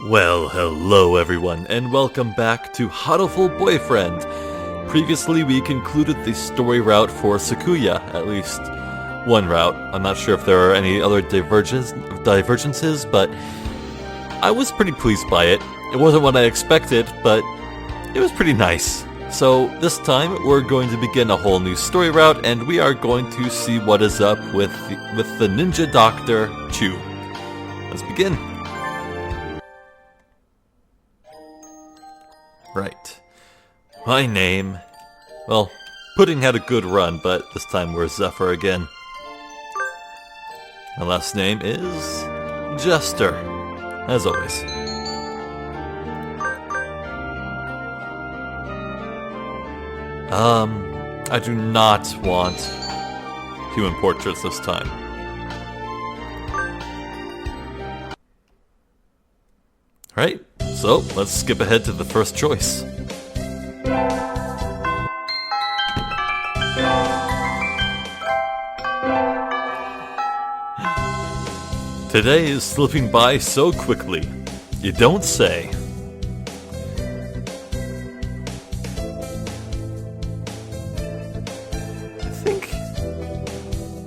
Well, hello everyone, and welcome back to Hatoful Boyfriend. Previously, we concluded the story route for Sakuya, at least one route. I'm not sure if there are any other divergences, but I was pretty pleased by it. It wasn't what I expected, but it was pretty nice. So this time, we're going to begin a whole new story route, and we are going to see what is up with the ninja doctor, Shuu. Let's begin. Right. My name... Well, Pudding had a good run, but this time we're Zephyr again. My last name is... Jester, as always. I do not want human portraits this time. Right, so let's skip ahead to the first choice. Today is slipping by so quickly. You don't say.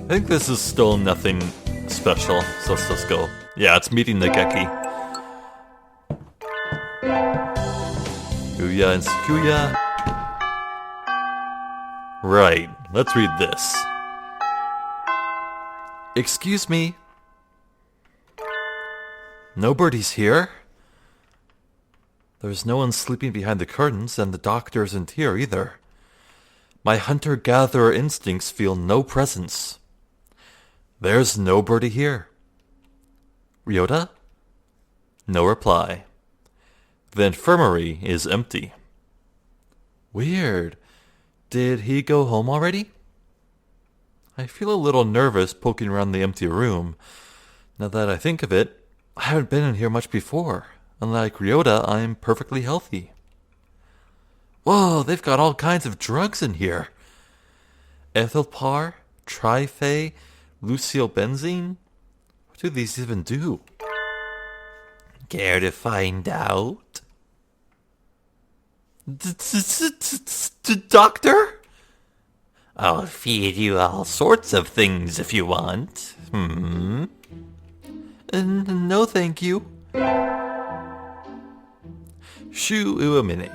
I think this is still nothing special, so let's just go. Yeah, it's meeting the Geki. Kuya and Sakuya. Right, let's read this. Excuse me. Nobody's here. There's no one sleeping behind the curtains, and the doctor isn't here either. My hunter-gatherer instincts feel no presence. There's nobody here. Ryota? No reply. The infirmary is empty. Weird. Did he go home already? I feel a little nervous poking around the empty room. Now that I think of it, I haven't been in here much before. Unlike Ryota, I'm perfectly healthy. Whoa, they've got all kinds of drugs in here. Ethylpar, Trifay, Luciobenzene? What do these even do? Care to find out? Doctor? I'll feed you all sorts of things if you want. No, thank you. Shuu Uemine.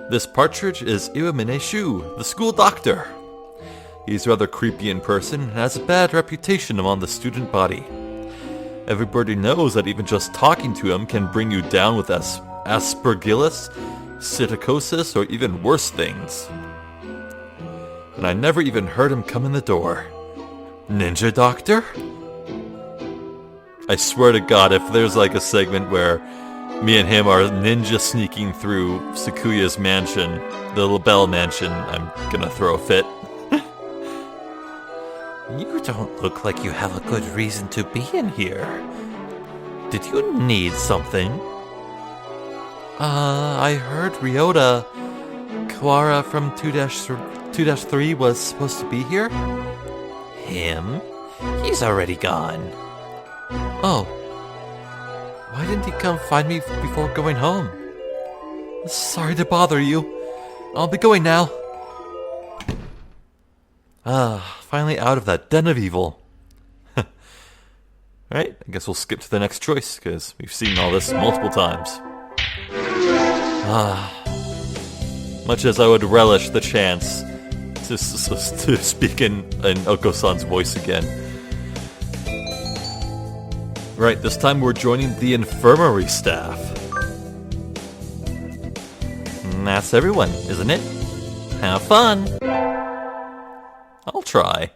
This partridge is Uemine Shuu, the school doctor. He's rather creepy in person and has a bad reputation among the student body. Everybody knows that even just talking to him can bring you down with aspergillus, psittacosis, or even worse things. And I never even heard him come in the door. Ninja doctor? I swear to God, if there's like a segment where me and him are ninja sneaking through Sakuya's mansion, the LaBelle mansion, I'm gonna throw a fit. You don't look like you have a good reason to be in here. Did you need something? I heard Ryota Kawara from 2-3 was supposed to be here? Him? He's already gone. Oh. Why didn't he come find me before going home? Sorry to bother you. I'll be going now. Finally out of that den of evil. Alright, I guess we'll skip to the next choice, because we've seen all this multiple times. Much as I would relish the chance to speak in Oko-san's voice again. Right, this time we're joining the infirmary staff. And that's everyone, isn't it? Have fun! I'll try.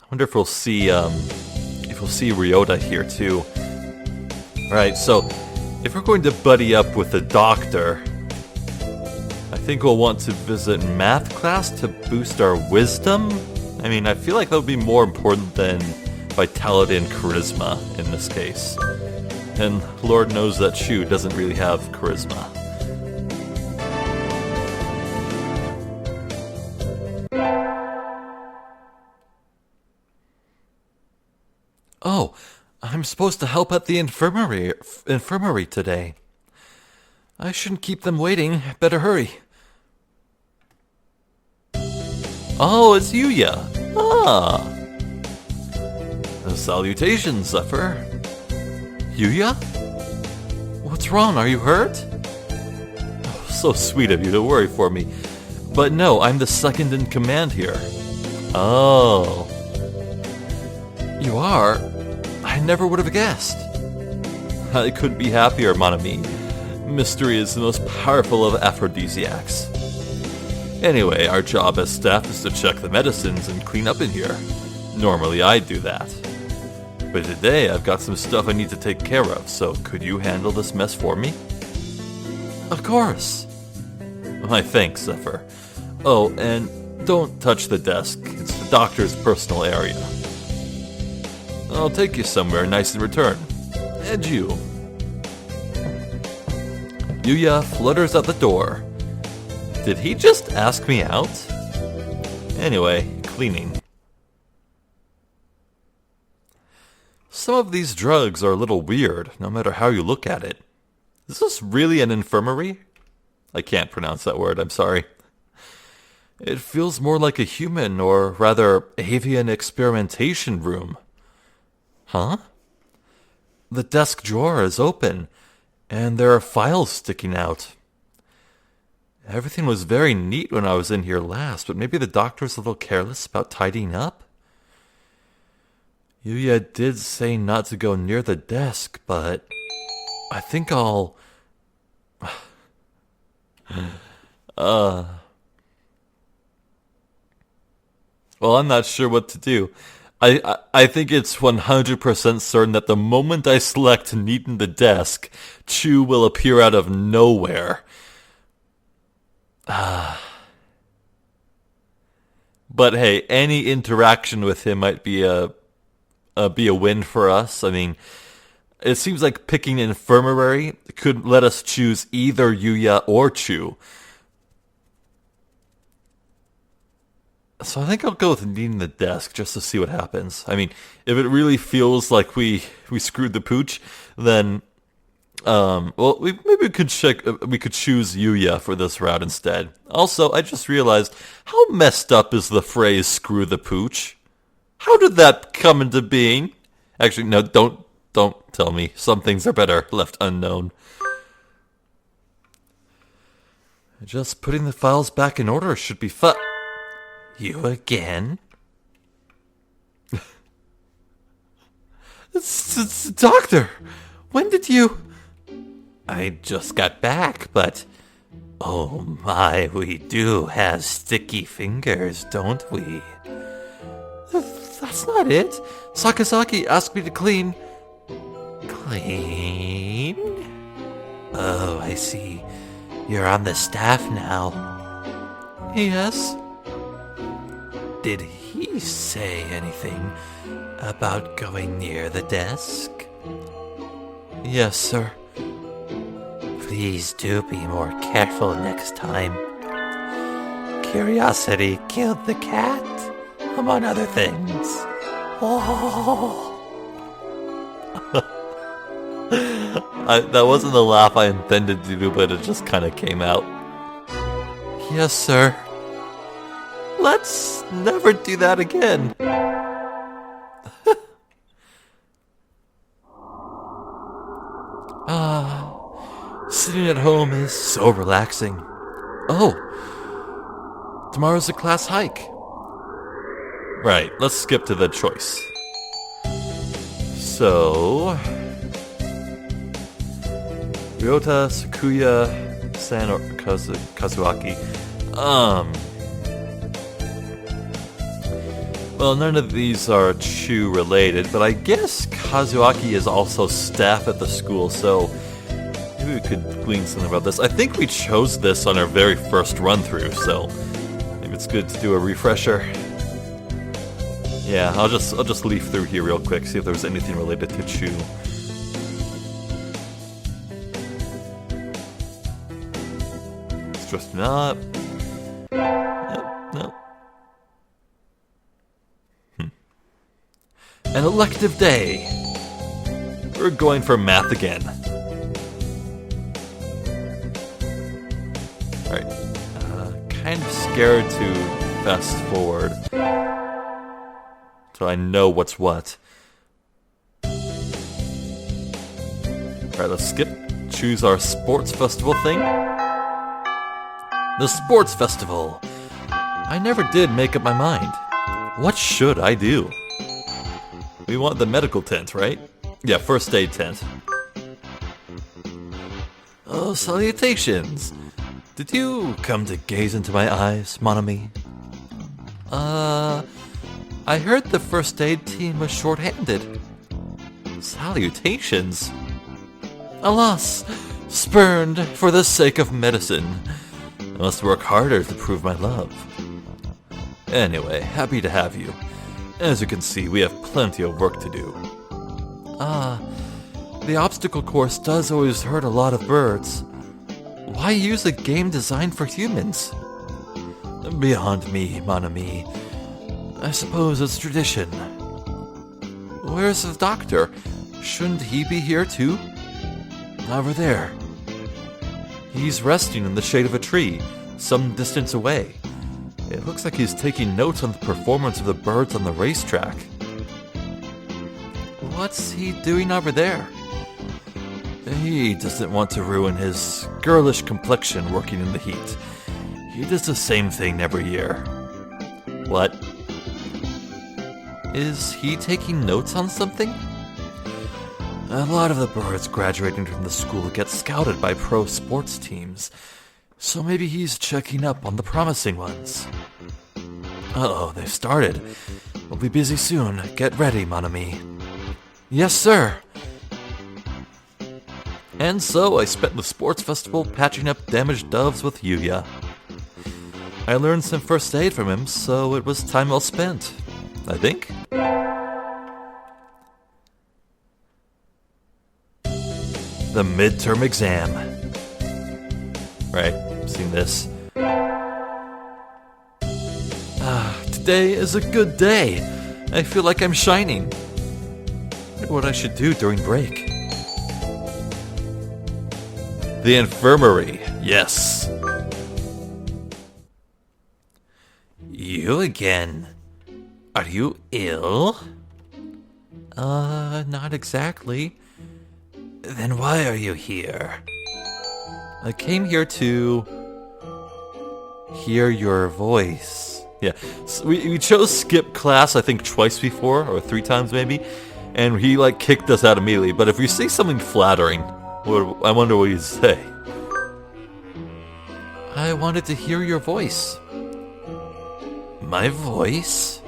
I wonder if we'll see Ryota here too. Right, so if we're going to buddy up with the doctor, I think we'll want to visit math class to boost our wisdom. I mean, I feel like that would be more important than vitality and charisma in this case. And Lord knows that Shuu doesn't really have charisma. I'm supposed to help at the infirmary today. I shouldn't keep them waiting. Better hurry. Oh, it's Yuya. Ah. Salutations, Zephyr. Yuya? What's wrong? Are you hurt? Oh, so sweet of you to worry for me. But no, I'm the second in command here. Oh. You are? I never would have guessed. I couldn't be happier, mon ami. Mystery is the most powerful of aphrodisiacs. Anyway, our job as staff is to check the medicines and clean up in here. Normally I do that. But today I've got some stuff I need to take care of, so could you handle this mess for me? Of course. My thanks, Zephyr. Oh, and don't touch the desk. It's the doctor's personal area. I'll take you somewhere nice in return. And you. Yuya flutters out the door. Did he just ask me out? Anyway, cleaning. Some of these drugs are a little weird, no matter how you look at it. Is this really an infirmary? I can't pronounce that word, I'm sorry. It feels more like a human, or rather, avian experimentation room. Huh? The desk drawer is open, and there are files sticking out. Everything was very neat when I was in here last, but maybe the doctor's a little careless about tidying up? Yuya did say not to go near the desk, but I think I'll... Well, I'm not sure what to do. I think it's 100% certain that the moment I select neaten the desk, Shuu will appear out of nowhere. But hey, any interaction with him might be a win for us. I mean, it seems like picking infirmary could let us choose either Yuya or Shuu. So I think I'll go with needing the desk just to see what happens. I mean, if it really feels like we screwed the pooch, then well, maybe we could choose Yuya for this route instead. Also, I just realized, how messed up is the phrase "screw the pooch"? How did that come into being? Actually, no, don't tell me. Some things are better left unknown. Just putting the files back in order should be fun. You again? It's Doctor! When did you... I just got back, but... Oh my, we do have sticky fingers, don't we? That's not it. Sakazaki asked me to clean... Clean? Oh, I see. You're on the staff now. Yes? Did he say anything about going near the desk? Yes, sir. Please do be more careful next time. Curiosity killed the cat, among other things. Oh. That wasn't the laugh I intended to do, but it just kind of came out. Yes, sir. Let's never do that again. Sitting at home is so relaxing. Oh, tomorrow's a class hike. Right, let's skip to the choice. So... Ryota, Sakuya, San, or Kazuaki. Well, none of these are Shuu related, but I guess Kazuaki is also staff at the school, so maybe we could glean something about this. I think we chose this on our very first run-through, so maybe it's good to do a refresher. Yeah, I'll just leaf through here real quick, see if there's anything related to Shuu. It's just not. Nope. An elective day. We're going for math again. Alright. Kind of scared to fast forward. So I know what's what. Alright, let's skip. Choose our sports festival thing. The sports festival. I never did make up my mind. What should I do? We want the medical tent, right? Yeah, first aid tent. Oh, salutations. Did you come to gaze into my eyes, mon ami? I heard the first aid team was short-handed. Salutations. Alas, spurned for the sake of medicine. I must work harder to prove my love. Anyway, happy to have you. As you can see, we have plenty of work to do. The obstacle course does always hurt a lot of birds. Why use a game designed for humans? Beyond me, mon ami. I suppose it's tradition. Where's the doctor? Shouldn't he be here too? Over there. He's resting in the shade of a tree, some distance away. It looks like he's taking notes on the performance of the birds on the racetrack. What's he doing over there? He doesn't want to ruin his girlish complexion working in the heat. He does the same thing every year. What? Is he taking notes on something? A lot of the birds graduating from the school get scouted by pro sports teams, so maybe he's checking up on the promising ones. Uh-oh, they've started. We'll be busy soon. Get ready, mon ami. Yes, sir. And so I spent the sports festival patching up damaged doves with Yuya. I learned some first aid from him, so it was time well spent, I think. The midterm exam. Right, seen this. Today is a good day. I feel like I'm shining. Wonder what I should do during break. The infirmary, yes. You again. Are you ill? Not exactly. Then why are you here? I came here to hear your voice. Yeah, so we chose skip class I think twice before, or 3 times maybe, and he kicked us out immediately. But if you say something flattering, I wonder what he'd say. I wanted to hear your voice. My voice?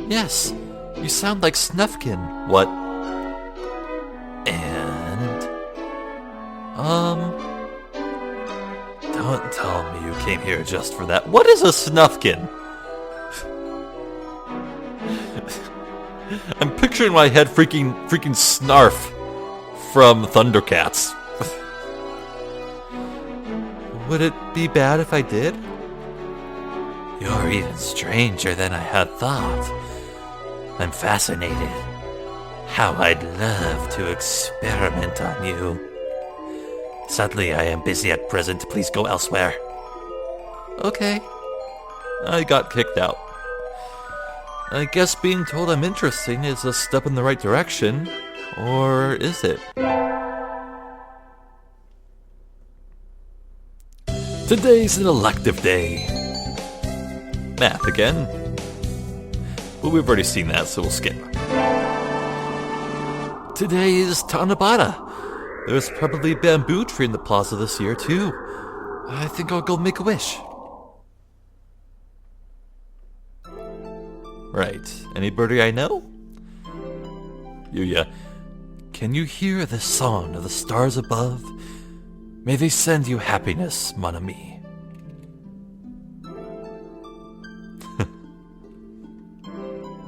Yes, you sound like Snufkin. What? And... Don't tell me you came here just for that. What is a Snufkin? I'm picturing in my head freaking Snarf from Thundercats. Would it be bad if I did? You're even stranger than I had thought. I'm fascinated. How I'd love to experiment on you. Sadly, I am busy at present. Please go elsewhere. Okay. I got kicked out. I guess being told I'm interesting is a step in the right direction. Or is it? Today's an elective day. Math again. Well, we've already seen that, so we'll skip. Today is Tanabata. There's probably a bamboo tree in the plaza this year, too. I think I'll go make a wish. Right. Anybody I know? Yuya. Can you hear the song of the stars above? May they send you happiness, mon ami.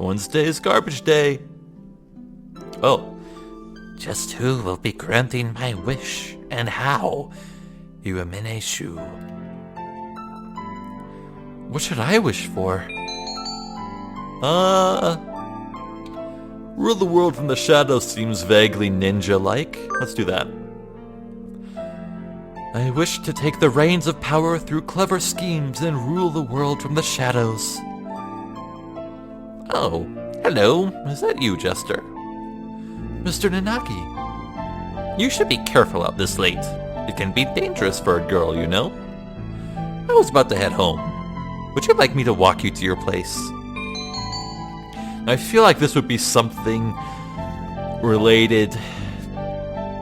Wednesday is garbage day. Oh. Just who will be granting my wish, and how? Uemine Shuu. What should I wish for? Rule the world from the shadows seems vaguely ninja-like. Let's do that. I wish to take the reins of power through clever schemes and rule the world from the shadows. Oh, hello. Is that you, Jester? Mr. Nanaki. You should be careful out this late. It can be dangerous for a girl, you know. I was about to head home. Would you like me to walk you to your place? I feel like this would be something related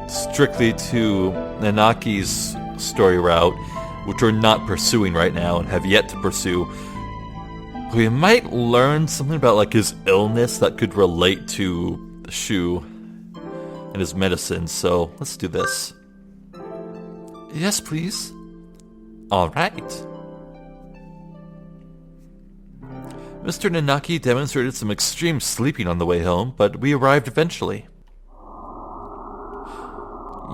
strictly to Nanaki's story route, which we're not pursuing right now and have yet to pursue. We might learn something about like his illness that could relate to Shuu and his medicine, so let's do this. Yes, please. All right. Mr. Nanaki demonstrated some extreme sleeping on the way home, but we arrived eventually.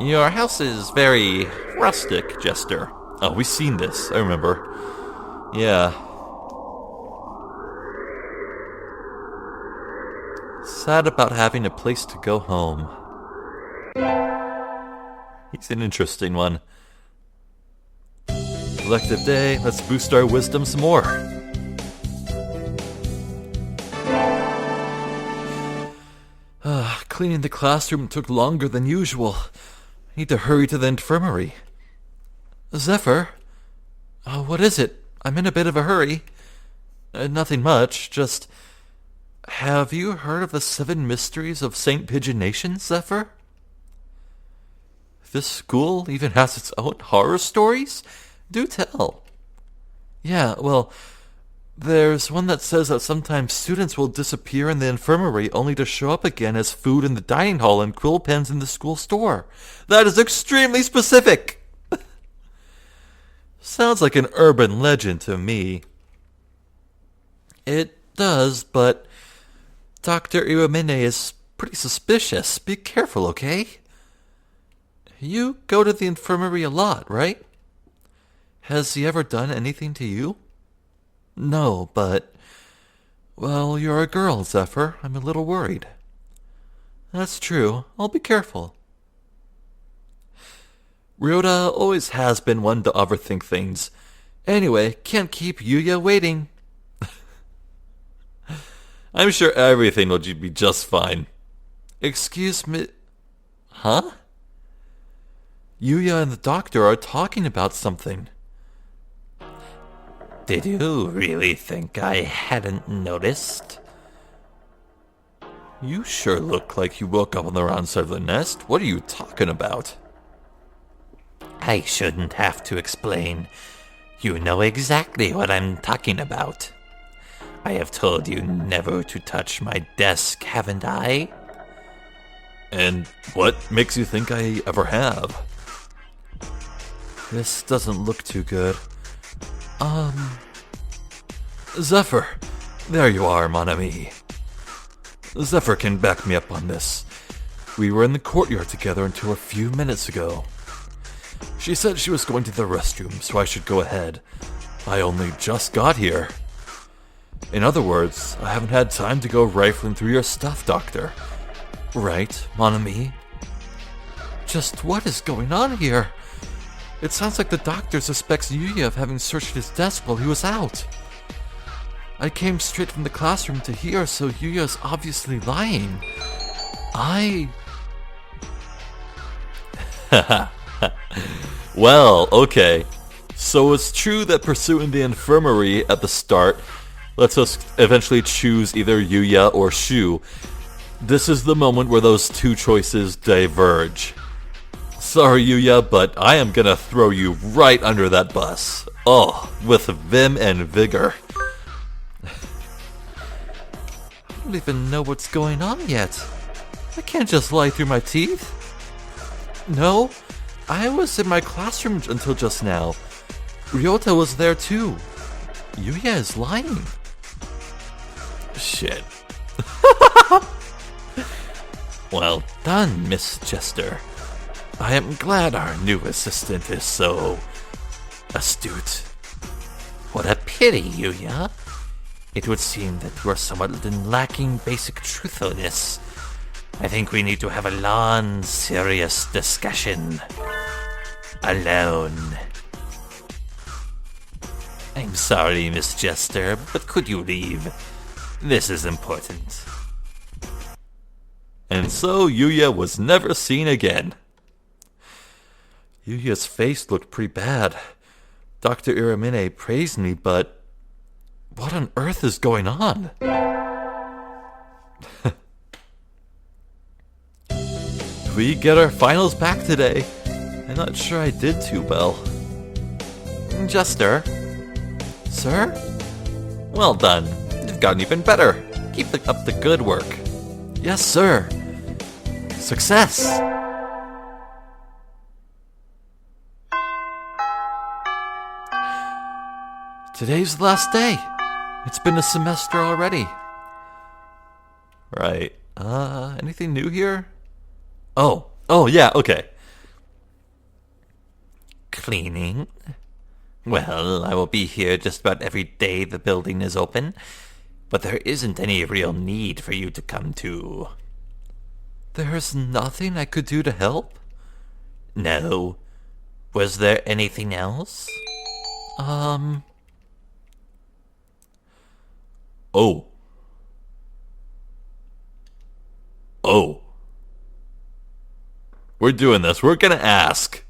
Your house is very rustic, Jester. Oh, we've seen this, I remember. Yeah. Sad about having a place to go home. He's an interesting one. Elective day, let's boost our wisdom some more. Cleaning the classroom took longer than usual. I need to hurry to the infirmary. Zephyr? What is it? I'm in a bit of a hurry. Nothing much, just... Have you heard of the 7 mysteries of St. Pigeonation, Zephyr? This school even has its own horror stories? Do tell. Yeah, well... There's one that says that sometimes students will disappear in the infirmary only to show up again as food in the dining hall and quill pens in the school store. That is extremely specific! Sounds like an urban legend to me. It does, but Dr. Iwamine is pretty suspicious. Be careful, okay? You go to the infirmary a lot, right? Has he ever done anything to you? No, but... Well, you're a girl, Zephyr. I'm a little worried. That's true. I'll be careful. Ryota always has been one to overthink things. Anyway, can't keep Yuya waiting. I'm sure everything will be just fine. Excuse me... Huh? Yuya and the doctor are talking about something. Did you really think I hadn't noticed? You sure look like you woke up on the wrong side of the nest. What are you talking about? I shouldn't have to explain. You know exactly what I'm talking about. I have told you never to touch my desk, haven't I? And what makes you think I ever have? This doesn't look too good. Zephyr. There you are, mon ami. Zephyr can back me up on this. We were in the courtyard together until a few minutes ago. She said she was going to the restroom, so I should go ahead. I only just got here. In other words, I haven't had time to go rifling through your stuff, Doctor. Right, mon ami? Just what is going on here? It sounds like the doctor suspects Yuya of having searched his desk while he was out. I came straight from the classroom to here, so Yuya's obviously lying. Well, okay. So it's true that pursuing the infirmary at the start lets us eventually choose either Yuya or Shuu. This is the moment where those two choices diverge. Sorry, Yuya, but I am gonna throw you right under that bus. Oh, with vim and vigor. I don't even know what's going on yet. I can't just lie through my teeth. No, I was in my classroom until just now. Ryota was there too. Yuya is lying. Shit. Well done, Miss Jester. I am glad our new assistant is so astute. What a pity, Yuya. It would seem that you are somewhat lacking basic truthfulness. I think we need to have a long, serious discussion. Alone. I'm sorry, Miss Jester, but could you leave? This is important. And so Yuya was never seen again. Yuya's face looked pretty bad. Dr. Iramine praised me, but what on earth is going on? We get our finals back today. I'm not sure I did too well. Jester? Sir? Well done. You've gotten even better. Keep up the good work. Yes, sir. Success! Today's the last day. It's been a semester already. Right. Anything new here? Oh yeah, okay. Cleaning? Well, I will be here just about every day the building is open, but there isn't any real need for you to come too. There's nothing I could do to help? No. Was there anything else? Oh. We're doing this. We're gonna ask.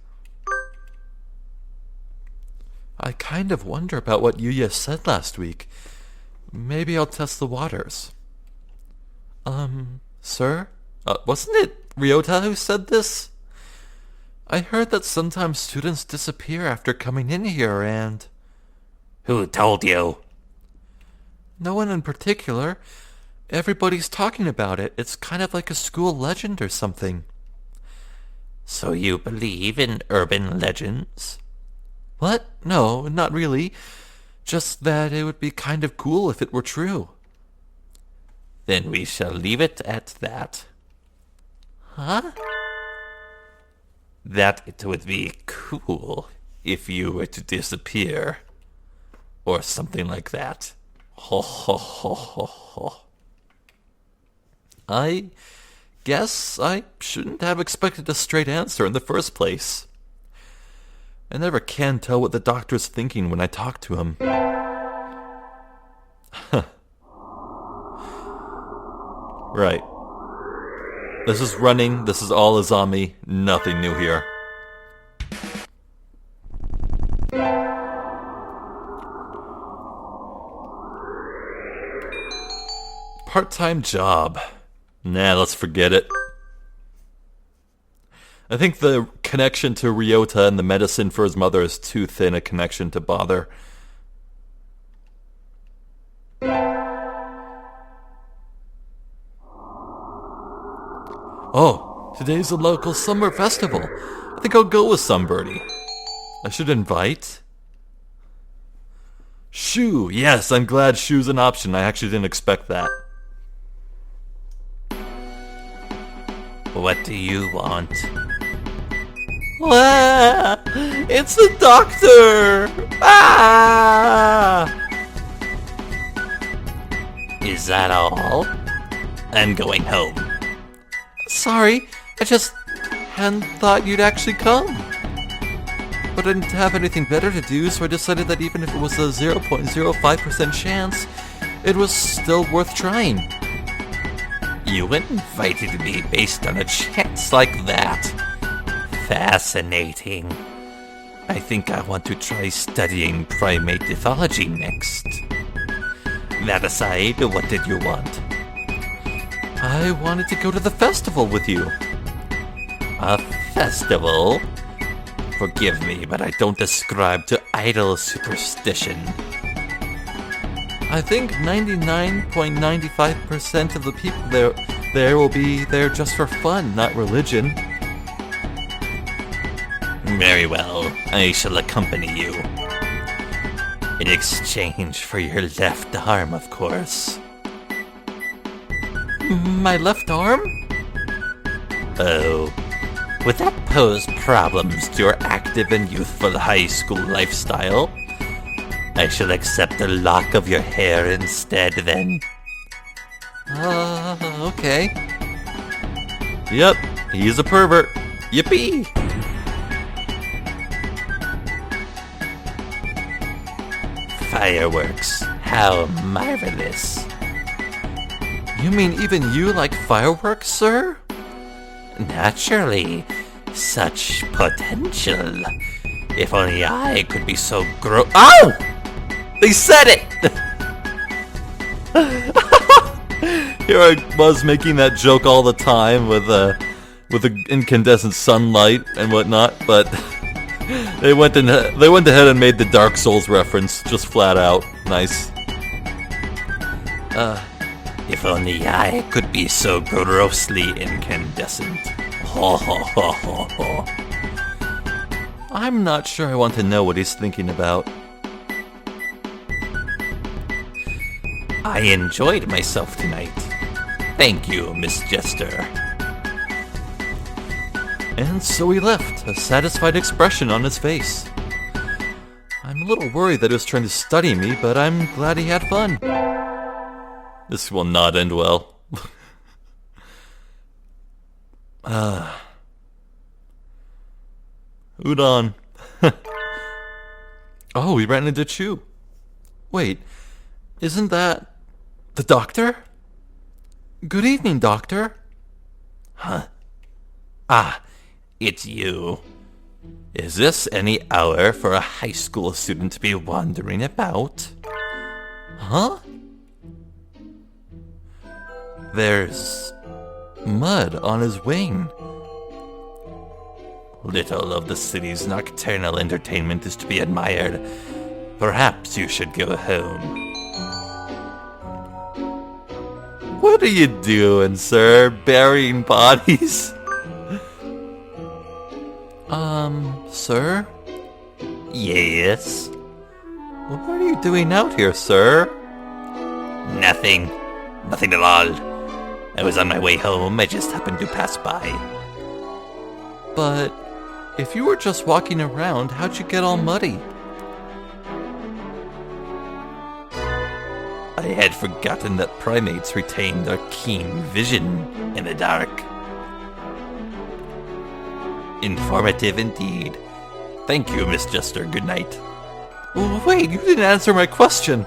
I kind of wonder about what Yuya said last week. Maybe I'll test the waters. Sir? Wasn't it Ryota who said this? I heard that sometimes students disappear after coming in here and... Who told you? No one in particular. Everybody's talking about it. It's kind of like a school legend or something. So you believe in urban legends? What? No, not really. Just that it would be kind of cool if it were true. Then we shall leave it at that. Huh? That it would be cool if you were to disappear. Or something like that. Ho ho ho ho ho. I guess I shouldn't have expected a straight answer in the first place. I never can tell what the doctor's thinking when I talk to him. Right. This is running, this is all Azami, nothing new here. Part-time job. Nah, let's forget it. I think the connection to Ryota and the medicine for his mother is too thin a connection to bother. Oh, today's a local summer festival. I think I'll go with somebody. I should invite... Shuu! Yes, I'm glad Shuu's an option. I actually didn't expect that. What do you want? Ah, it's the doctor! Ah! Is that all? I'm going home. Sorry, I just hadn't thought you'd actually come. But I didn't have anything better to do, so I decided that even if it was a 0.05% chance, it was still worth trying. You invited me based on a chance like that. Fascinating. I think I want to try studying primate ethology next. That aside, what did you want? I wanted to go to the festival with you. A festival? Forgive me, but I don't ascribe to idle superstition. I think 99.95% of the people there will be there just for fun, not religion. Very well, I shall accompany you. In exchange for your left arm, of course. My left arm? Oh. Would that pose problems to your active and youthful high school lifestyle? I shall accept a lock of your hair instead, then. Okay. Yep, he's a pervert. Yippee! Fireworks. How marvelous. You mean even you like fireworks, sir? Naturally. Such potential. If only I could be so Ow! They said it! Here I was making that joke all the time with the incandescent sunlight and whatnot, but they went ahead and made the Dark Souls reference just flat out. Nice. If only I could be so grossly incandescent. Ho ho ho ho ho. I'm not sure I want to know what he's thinking about. I enjoyed myself tonight. Thank you, Miss Jester. And so he left, a satisfied expression on his face. I'm a little worried that he was trying to study me, but I'm glad he had fun. This will not end well. Udon. Oh, we ran into Shuu. Wait, isn't that the doctor? Good evening, doctor. Huh? Ah, it's you. Is this any hour for a high school student to be wandering about? Huh? There's mud on his wing. Little of the city's nocturnal entertainment is to be admired. Perhaps you should go home. What are you doing, sir? Burying bodies? Sir? Yes? What are you doing out here, sir? Nothing. Nothing at all. I was on my way home. I just happened to pass by. But if you were just walking around, how'd you get all muddy? I had forgotten that primates retain their keen vision in the dark. Informative indeed. Thank you, Miss Jester. Good night. Wait, you didn't answer my question.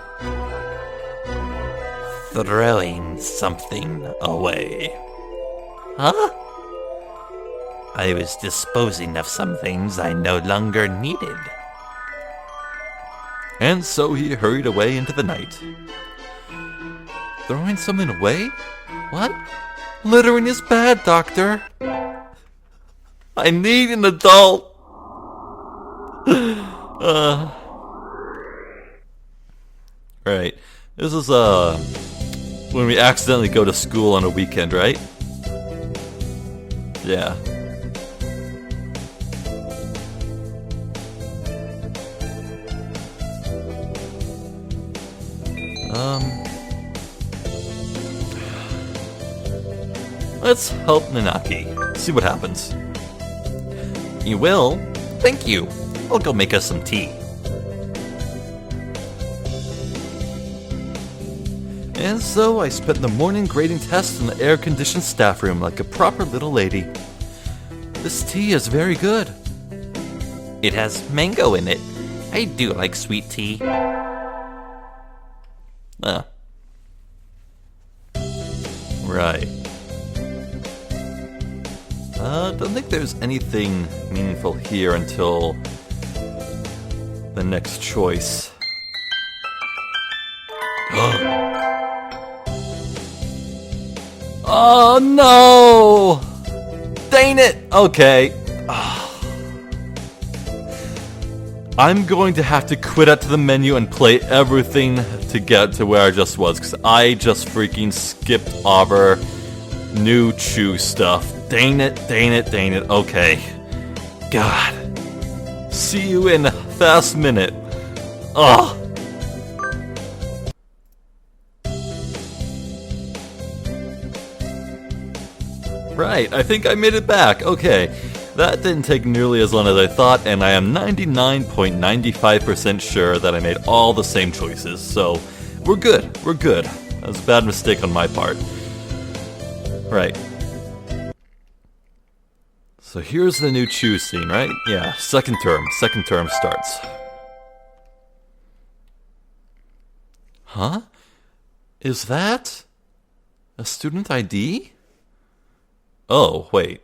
Throwing something away. Huh? I was disposing of some things I no longer needed. And so he hurried away into the night. Throwing something away? What? Littering is bad, Doctor. I need an adult. Right. This is when we accidentally go to school on a weekend, right? Yeah. Let's help Nanaki. See what happens. You will? Thank you. I'll go make us some tea. And so I spent the morning grading tests in the air-conditioned staff room like a proper little lady. This tea is very good. It has mango in it. I do like sweet tea. Right. Don't think there's anything meaningful here until the next choice. Oh no! Dang it! Okay. I'm going to have to quit out to the menu and play everything to get to where I just was, because I just freaking skipped over new Shuu stuff. Dang it, dang it, dang it. Okay. God. See you in a fast minute. Ugh. Right, I think I made it back. Okay. That didn't take nearly as long as I thought, and I am 99.95% sure that I made all the same choices. So, we're good. We're good. That was a bad mistake on my part. Right. So here's the new Shuu scene, right? Yeah, second term. Second term starts. Huh? Is that a student ID? Oh, wait.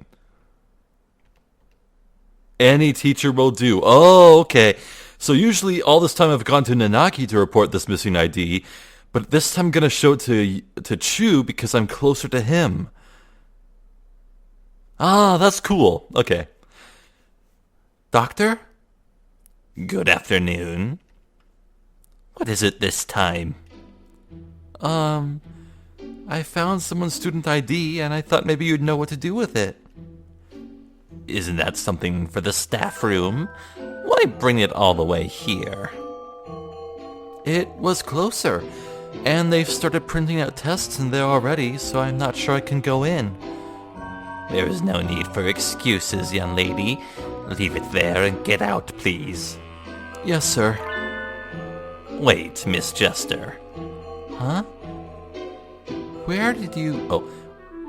Any teacher will do. Oh, okay. So usually all this time I've gone to Nanaki to report this missing ID, but this time I'm going to show it to Shuu because I'm closer to him. Ah, that's cool. Okay. Doctor? Good afternoon. What is it this time? I found someone's student ID and I thought maybe you'd know what to do with it. Isn't that something for the staff room? Why bring it all the way here? It was closer, and they've started printing out tests in there already, so I'm not sure I can go in. There is no need for excuses, young lady. Leave it there and get out, please. Yes, sir. Wait, Miss Jester. Huh? Where did you...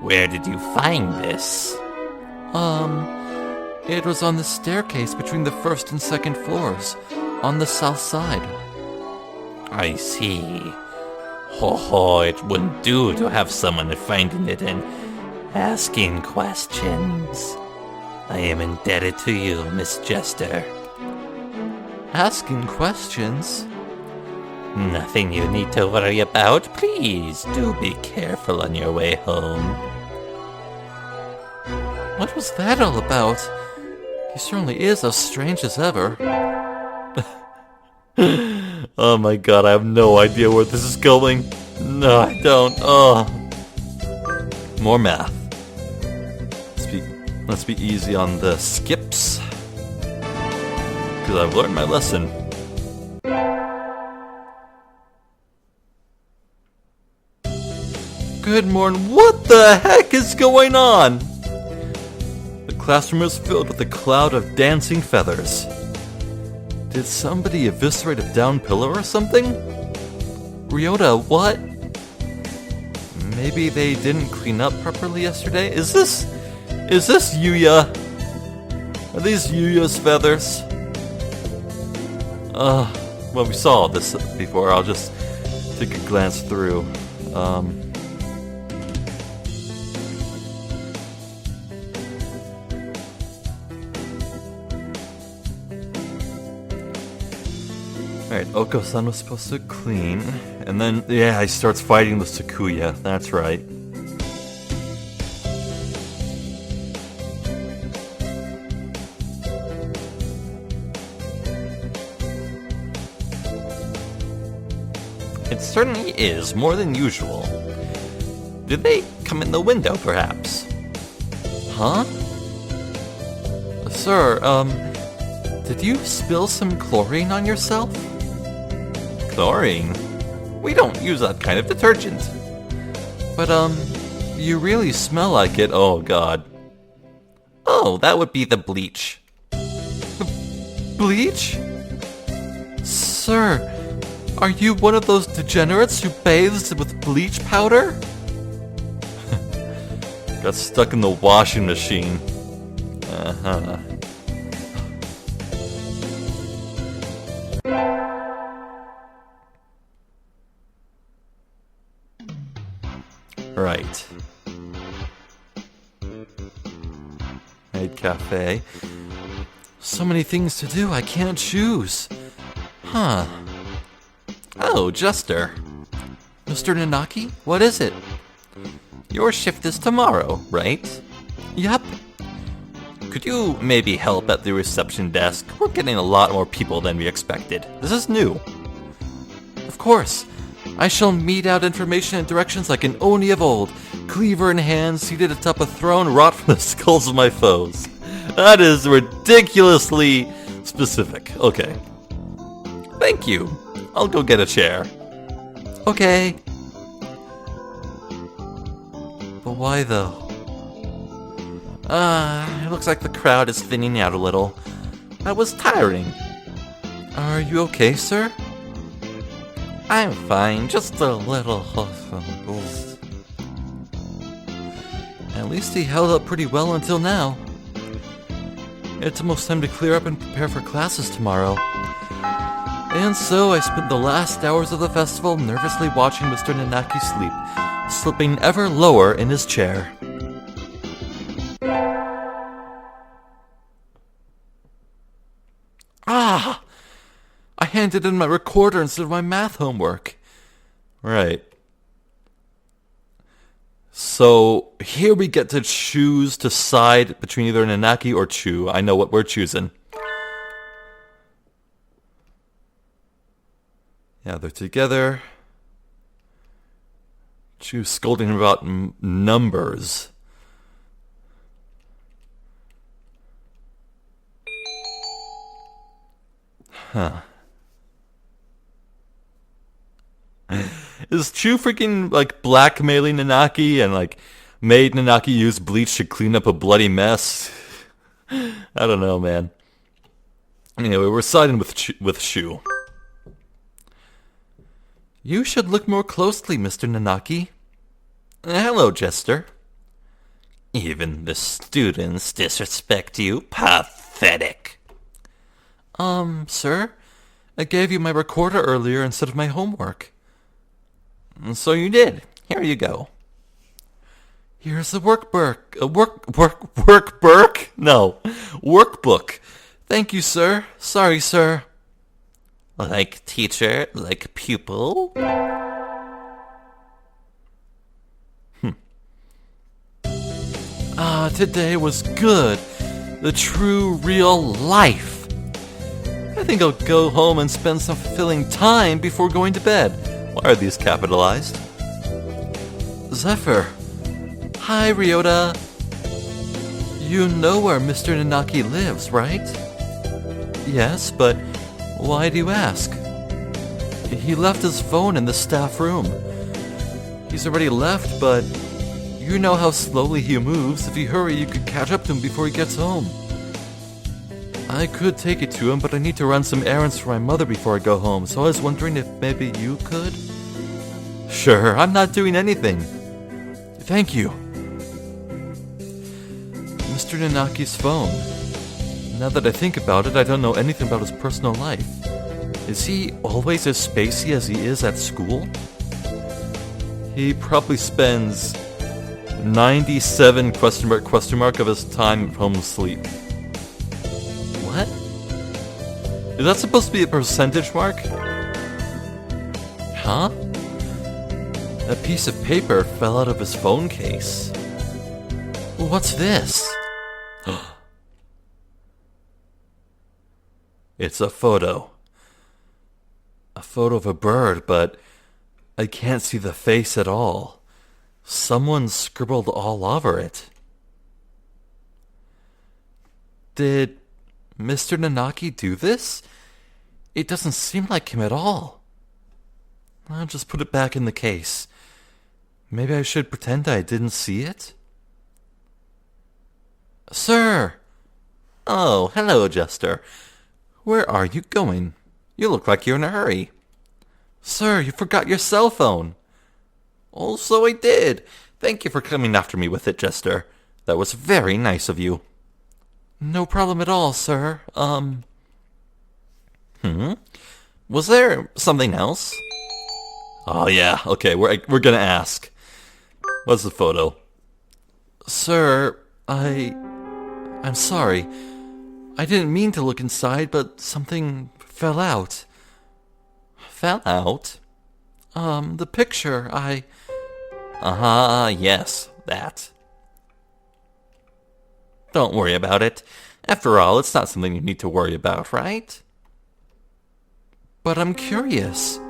Where did you find this? It was on the staircase between the first and second floors, on the south side. I see. Ho, it wouldn't do to have someone finding it and asking questions. I am indebted to you, Miss Jester. Asking questions? Nothing you need to worry about. Please do be careful on your way home. What was that all about? He certainly is as strange as ever. Oh my god, I have no idea where this is going. No, I don't. Oh. More math. Let's be easy on the skips. Because I've learned my lesson. Good morning. What the heck is going on? The classroom is filled with a cloud of dancing feathers. Did somebody eviscerate a down pillow or something? Ryota, what? Maybe they didn't clean up properly yesterday? Is this Yuya? Are these Yuya's feathers? Well, we saw this before. I'll just take a glance through. Alright, Oko-san was supposed to clean, and then, yeah, he starts fighting with Sakuya, that's right. It certainly is more than usual. Did they come in the window, perhaps? Huh? Sir, did you spill some chlorine on yourself? Chlorine? We don't use that kind of detergent. But, you really smell like it. Oh, God. Oh, that would be the bleach. Bleach? Sir, are you one of those degenerates who bathes with bleach powder? Got stuck in the washing machine. Uh-huh. Right. Maid cafe. So many things to do, I can't choose. Huh. Oh, Jester. Mr. Nanaki, what is it? Your shift is tomorrow, right? Yep. Could you maybe help at the reception desk? We're getting a lot more people than we expected. This is new. Of course. I shall mete out information and directions like an Oni of old, cleaver in hand, seated atop a throne wrought from the skulls of my foes. That is ridiculously specific. Okay. Thank you. I'll go get a chair. Okay. But why though? It looks like the crowd is thinning out a little. That was tiring. Are you okay, sir? I'm fine, just a little... At least he held up pretty well until now. It's almost time to clear up and prepare for classes tomorrow. And so I spent the last hours of the festival nervously watching Mr. Nanaki sleep, slipping ever lower in his chair. Ah! I handed in my recorder instead of my math homework. Right. So here we get to choose to side between either Nanaki or Shuu. I know what we're choosing. Yeah, they're together. Shuu's scolding about numbers. Huh. Is Shuu freaking, like, blackmailing Nanaki and, like, made Nanaki use bleach to clean up a bloody mess? I don't know, man. Anyway, we're siding with Shuu. You should look more closely, Mr. Nanaki. Hello, Jester. Even the students disrespect you? Pathetic. Sir? I gave you my recorder earlier instead of my homework. So you did. Here you go. Here's the workbook. No, workbook. Thank you, sir. Sorry, sir. Like teacher, like pupil? Today was good. The true, real life. I think I'll go home and spend some fulfilling time before going to bed. Why are these capitalized? Zephyr. Hi, Ryota. You know where Mr. Nanaki lives, right? Yes, but why do you ask? He left his phone in the staff room. He's already left, but you know how slowly he moves. If you hurry, you could catch up to him before he gets home. I could take it to him, but I need to run some errands for my mother before I go home, so I was wondering if maybe you could? Sure, I'm not doing anything. Thank you. Mr. Nanaki's phone. Now that I think about it, I don't know anything about his personal life. Is he always as spacey as he is at school? He probably spends 97 question mark of his time home asleep. What? Is that supposed to be a percentage mark? Huh? A piece of paper fell out of his phone case. What's this? It's a photo. A photo of a bird, but I can't see the face at all. Someone scribbled all over it. Did Mr. Nanaki do this? It doesn't seem like him at all. I'll just put it back in the case. Maybe I should pretend I didn't see it? Sir! Oh, hello, Jester. Where are you going? You look like you're in a hurry. Sir, you forgot your cell phone. Oh, so I did. Thank you for coming after me with it, Jester. That was very nice of you. No problem at all, sir. Was there something else? Oh, yeah. Okay, we're gonna ask. What's the photo? Sir, I'm sorry. I didn't mean to look inside, but something fell out. Fell out? The picture, yes, that. Don't worry about it. After all, it's not something you need to worry about, right? But I'm curious.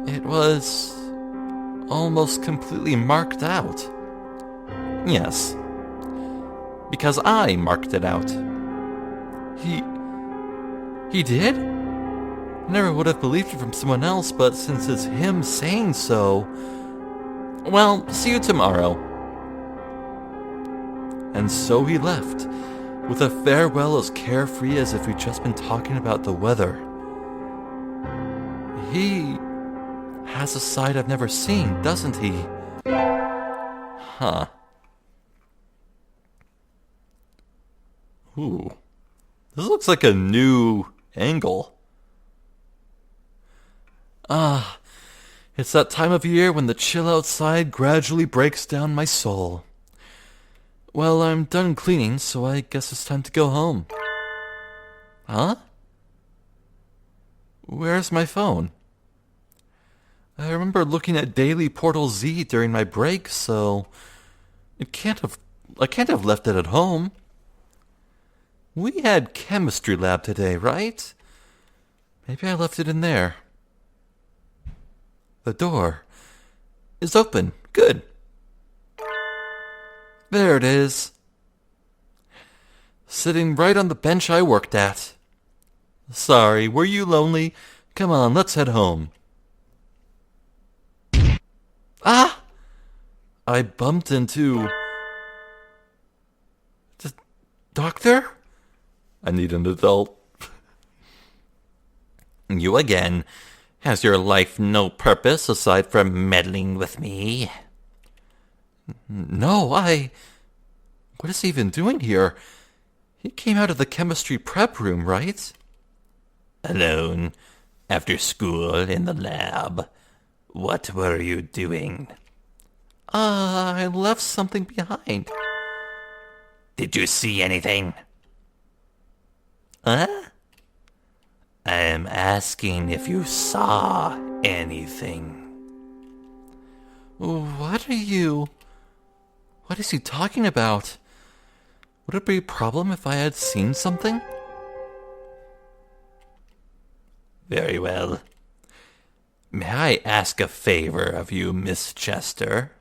It was almost completely marked out. Yes. Because I marked it out. He did? Never would have believed it from someone else, but since it's him saying so... Well, see you tomorrow. And so he left, with a farewell as carefree as if we'd just been talking about the weather. He has a side I've never seen, doesn't he? Huh. Ooh. This looks like a new angle. Ah, it's that time of year when the chill outside gradually breaks down my soul. Well, I'm done cleaning, so I guess it's time to go home. Huh? Where's my phone? I remember looking at Daily Portal Z during my break, so I can't have left it at home. We had chemistry lab today, right? Maybe I left it in there. The door is open. Good. There it is. Sitting right on the bench I worked at. Sorry, were you lonely? Come on, let's head home. Ah! I bumped into... the doctor? I need an adult. You again. Has your life no purpose aside from meddling with me? No, What is he even doing here? He came out of the chemistry prep room, right? Alone, after school, in the lab. What were you doing? I left something behind. Did you see anything? Huh? I'm asking if you saw anything. What is he talking about? Would it be a problem if I had seen something? Very well. May I ask a favor of you, Miss Jester?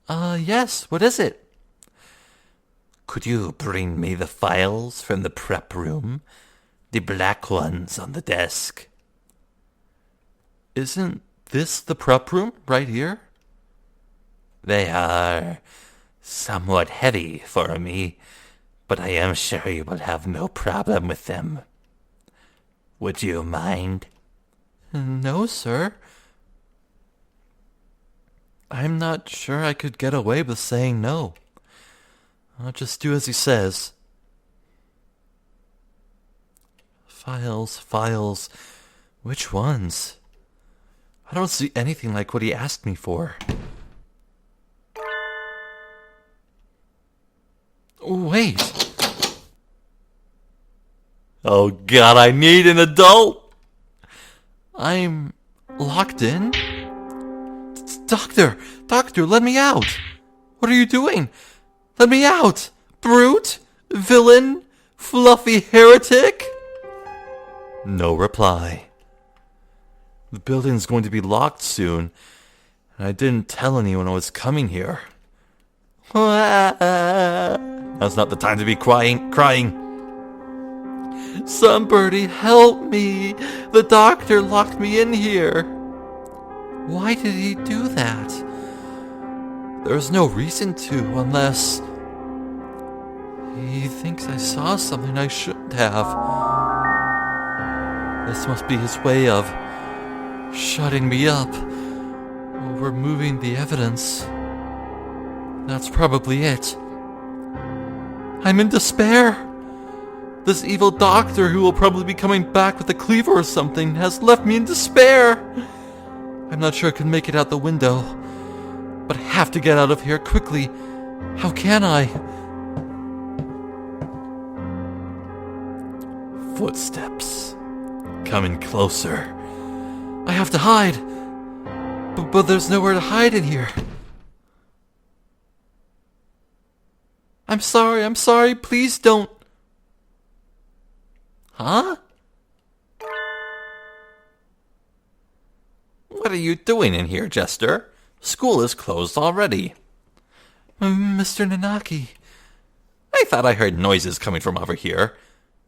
Yes, what is it? Could you bring me the files from the prep room? The black ones on the desk. Isn't this the prep room right here? They are somewhat heavy for me, but I am sure you will have no problem with them. Would you mind? No, sir. I'm not sure I could get away with saying no. I'll just do as he says. Files. Which ones? I don't see anything like what he asked me for. Wait. Oh God, I need an adult. I'm locked in? Doctor, let me out. What are you doing? Let me out. Brute, villain, fluffy heretic. No reply. The building's going to be locked soon, and I didn't tell anyone I was coming here. Now's not the time to be crying. Somebody help me! The doctor locked me in here. Why did he do that? There's no reason to, unless he thinks I saw something I shouldn't have. This must be his way of shutting me up, or removing the evidence. That's probably it. I'm in despair. This evil doctor, who will probably be coming back with a cleaver or something, has left me in despair. I'm not sure I can make it out the window, but I have to get out of here quickly. How can I? Footsteps. Coming closer. I have to hide. But there's nowhere to hide in here. I'm sorry, please don't. Huh? What are you doing in here, Jester? School is closed already. Mr. Nanaki. I thought I heard noises coming from over here.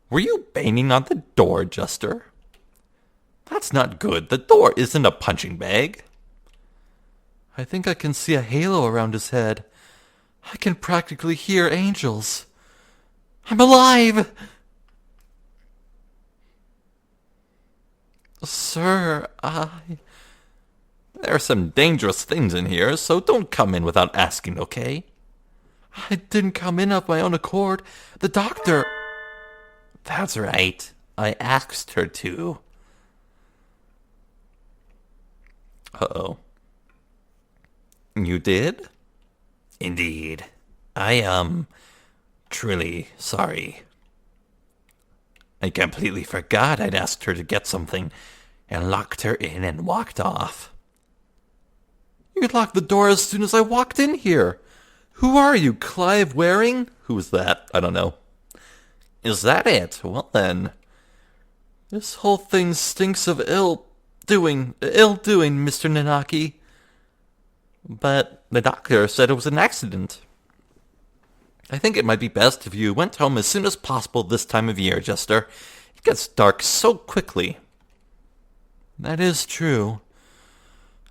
Were you banging on the door, Jester? That's not good. The door isn't a punching bag. I think I can see a halo around his head. I can practically hear angels. I'm alive! Sir, There are some dangerous things in here, so don't come in without asking, okay? I didn't come in of my own accord. The doctor... That's right. I asked her to. Uh-oh. You did? Indeed. I am truly sorry. I completely forgot I'd asked her to get something and locked her in and walked off. You locked the door as soon as I walked in here. Who are you, Clive Waring? Who's that? I don't know. Is that it? Well then. This whole thing stinks of ill-doing, Mr. Nanaki. But the doctor said it was an accident. I think it might be best if you went home as soon as possible this time of year, Jester. It gets dark so quickly. That is true.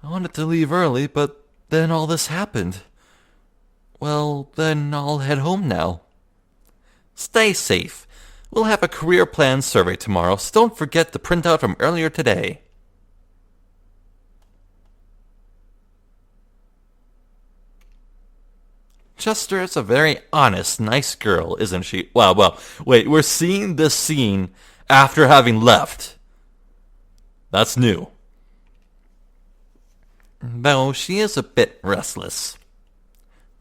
I wanted to leave early, but then all this happened. Well, then I'll head home now. Stay safe. We'll have a career plan survey tomorrow, so don't forget the printout from earlier today. Chester is a very honest, nice girl, isn't she? Well, wait, we're seeing this scene after having left. That's new. Though she is a bit restless.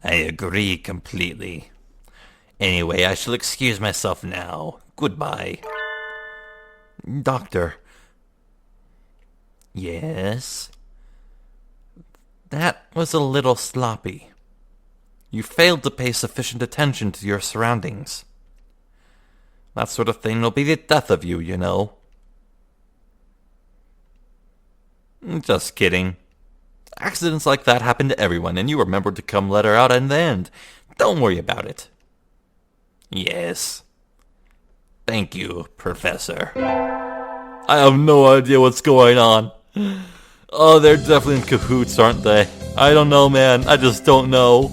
I agree completely. Anyway, I shall excuse myself now. Goodbye. Doctor. Yes? That was a little sloppy. You failed to pay sufficient attention to your surroundings. That sort of thing will be the death of you, you know. Just kidding. Accidents like that happen to everyone, and you remembered to come let her out in the end. Don't worry about it. Yes. Thank you, Professor. I have no idea what's going on. Oh, they're definitely in cahoots, aren't they? I don't know, man. I just don't know.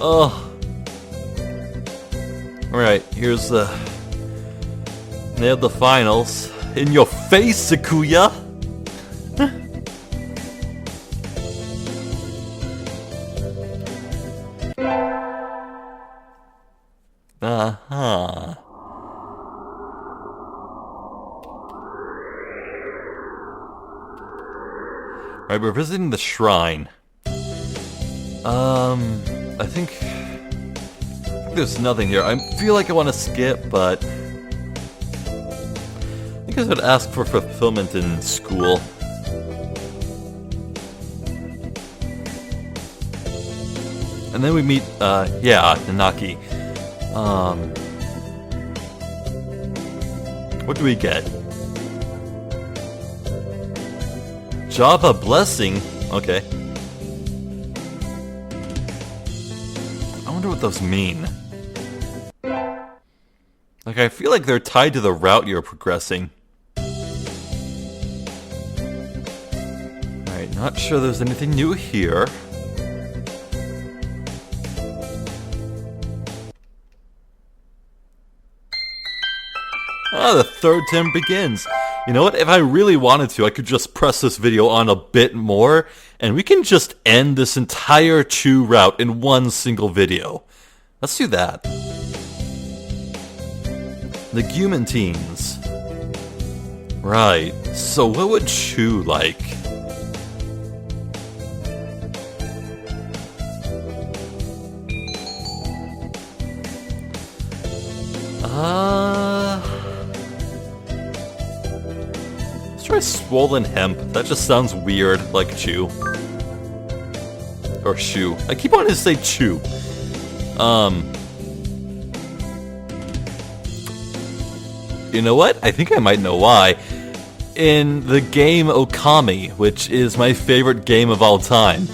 Oh. Alright, here's the... Nailed the finals. In your face, Sakuya! Uh-huh. Alright, we're visiting the shrine. I think there's nothing here. I feel like I want to skip, but I think I should ask for fulfillment in school. And then we meet, Nanaki. What do we get? Java Blessing? Okay. I wonder what those mean. Like, I feel like they're tied to the route you're progressing. Alright, not sure there's anything new here. Ah, the third term begins. You know what? If I really wanted to, I could just press this video on a bit more, and we can just end this entire Shuu route in one single video. Let's do that. The Guman teens. Right. So what would Shuu like? Let's try Swollen Hemp. That just sounds weird, like Shuu. Or Shuu. I keep wanting to say Shuu. You know what? I think I might know why. In the game Okami, which is my favorite game of all time,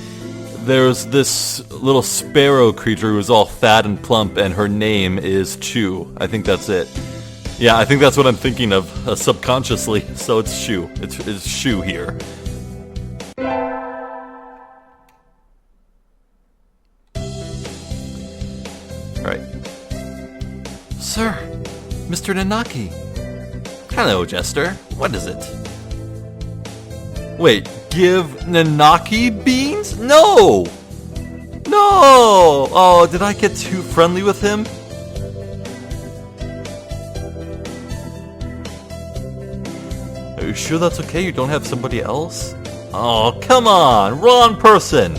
there's this little sparrow creature who's all fat and plump, and her name is Shuu. I think that's it. Yeah, I think that's what I'm thinking of subconsciously. So it's Shuu. It's Shuu here. Alright. Sir, Mr. Nanaki. Hello, Jester. What is it? Wait, give Nanaki beans? No! No! Oh, did I get too friendly with him? You sure that's okay? You don't have somebody else? Oh, come on! Wrong person!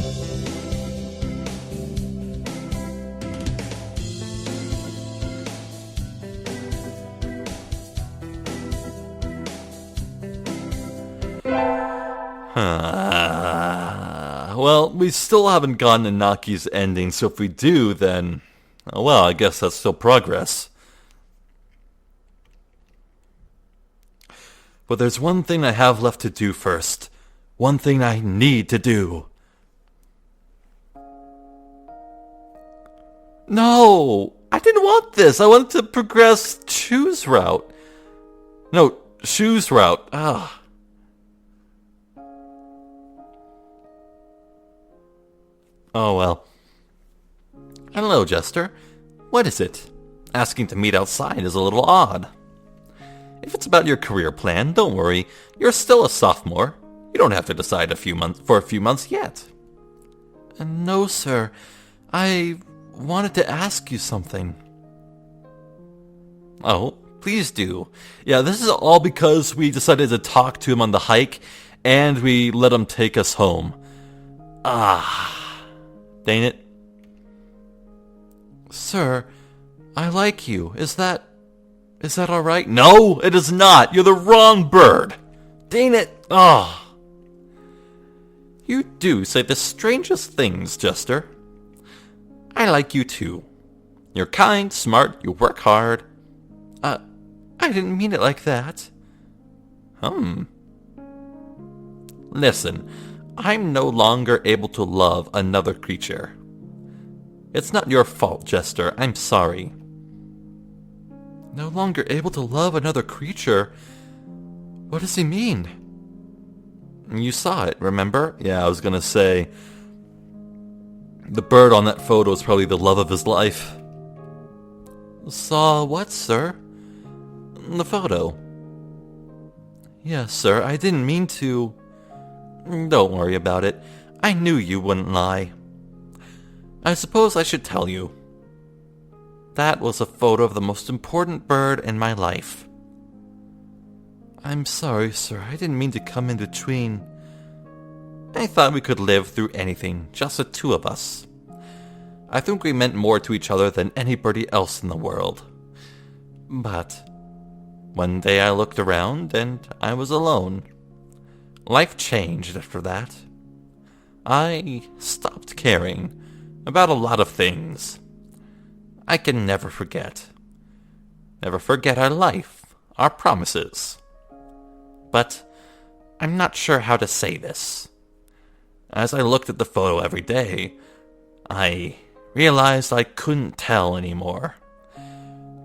Well, we still haven't gotten Inaki's ending, so if we do, then... well, I guess that's still progress. But there's one thing I have left to do first. One thing I need to do. No! I didn't want this! I wanted to progress Shuu's route. No, Shuu's route. Ah. Oh well. Hello, Jester. What is it? Asking to meet outside is a little odd. If it's about your career plan, don't worry. You're still a sophomore. You don't have to decide for a few months yet. No, sir. I wanted to ask you something. Oh, please do. Yeah, this is all because we decided to talk to him on the hike, and we let him take us home. Ah. Dang it. Sir, I like you. Is that alright? No, it is not. You're the wrong bird. Dang it. Oh. You do say the strangest things, Jester. I like you too. You're kind, smart, you work hard. I didn't mean it like that. Listen. I'm no longer able to love another creature. It's not your fault, Jester. I'm sorry. No longer able to love another creature? What does he mean? You saw it, remember? Yeah, I was gonna say... the bird on that photo is probably the love of his life. Saw what, sir? The photo. Yes, sir. I didn't mean to... Don't worry about it. I knew you wouldn't lie. I suppose I should tell you. That was a photo of the most important bird in my life. I'm sorry, sir. I didn't mean to come in between. I thought we could live through anything, just the two of us. I think we meant more to each other than anybody else in the world. But one day I looked around and I was alone. Life changed after that. I stopped caring about a lot of things. I can never forget. Never forget our life, our promises. But I'm not sure how to say this. As I looked at the photo every day, I realized I couldn't tell anymore.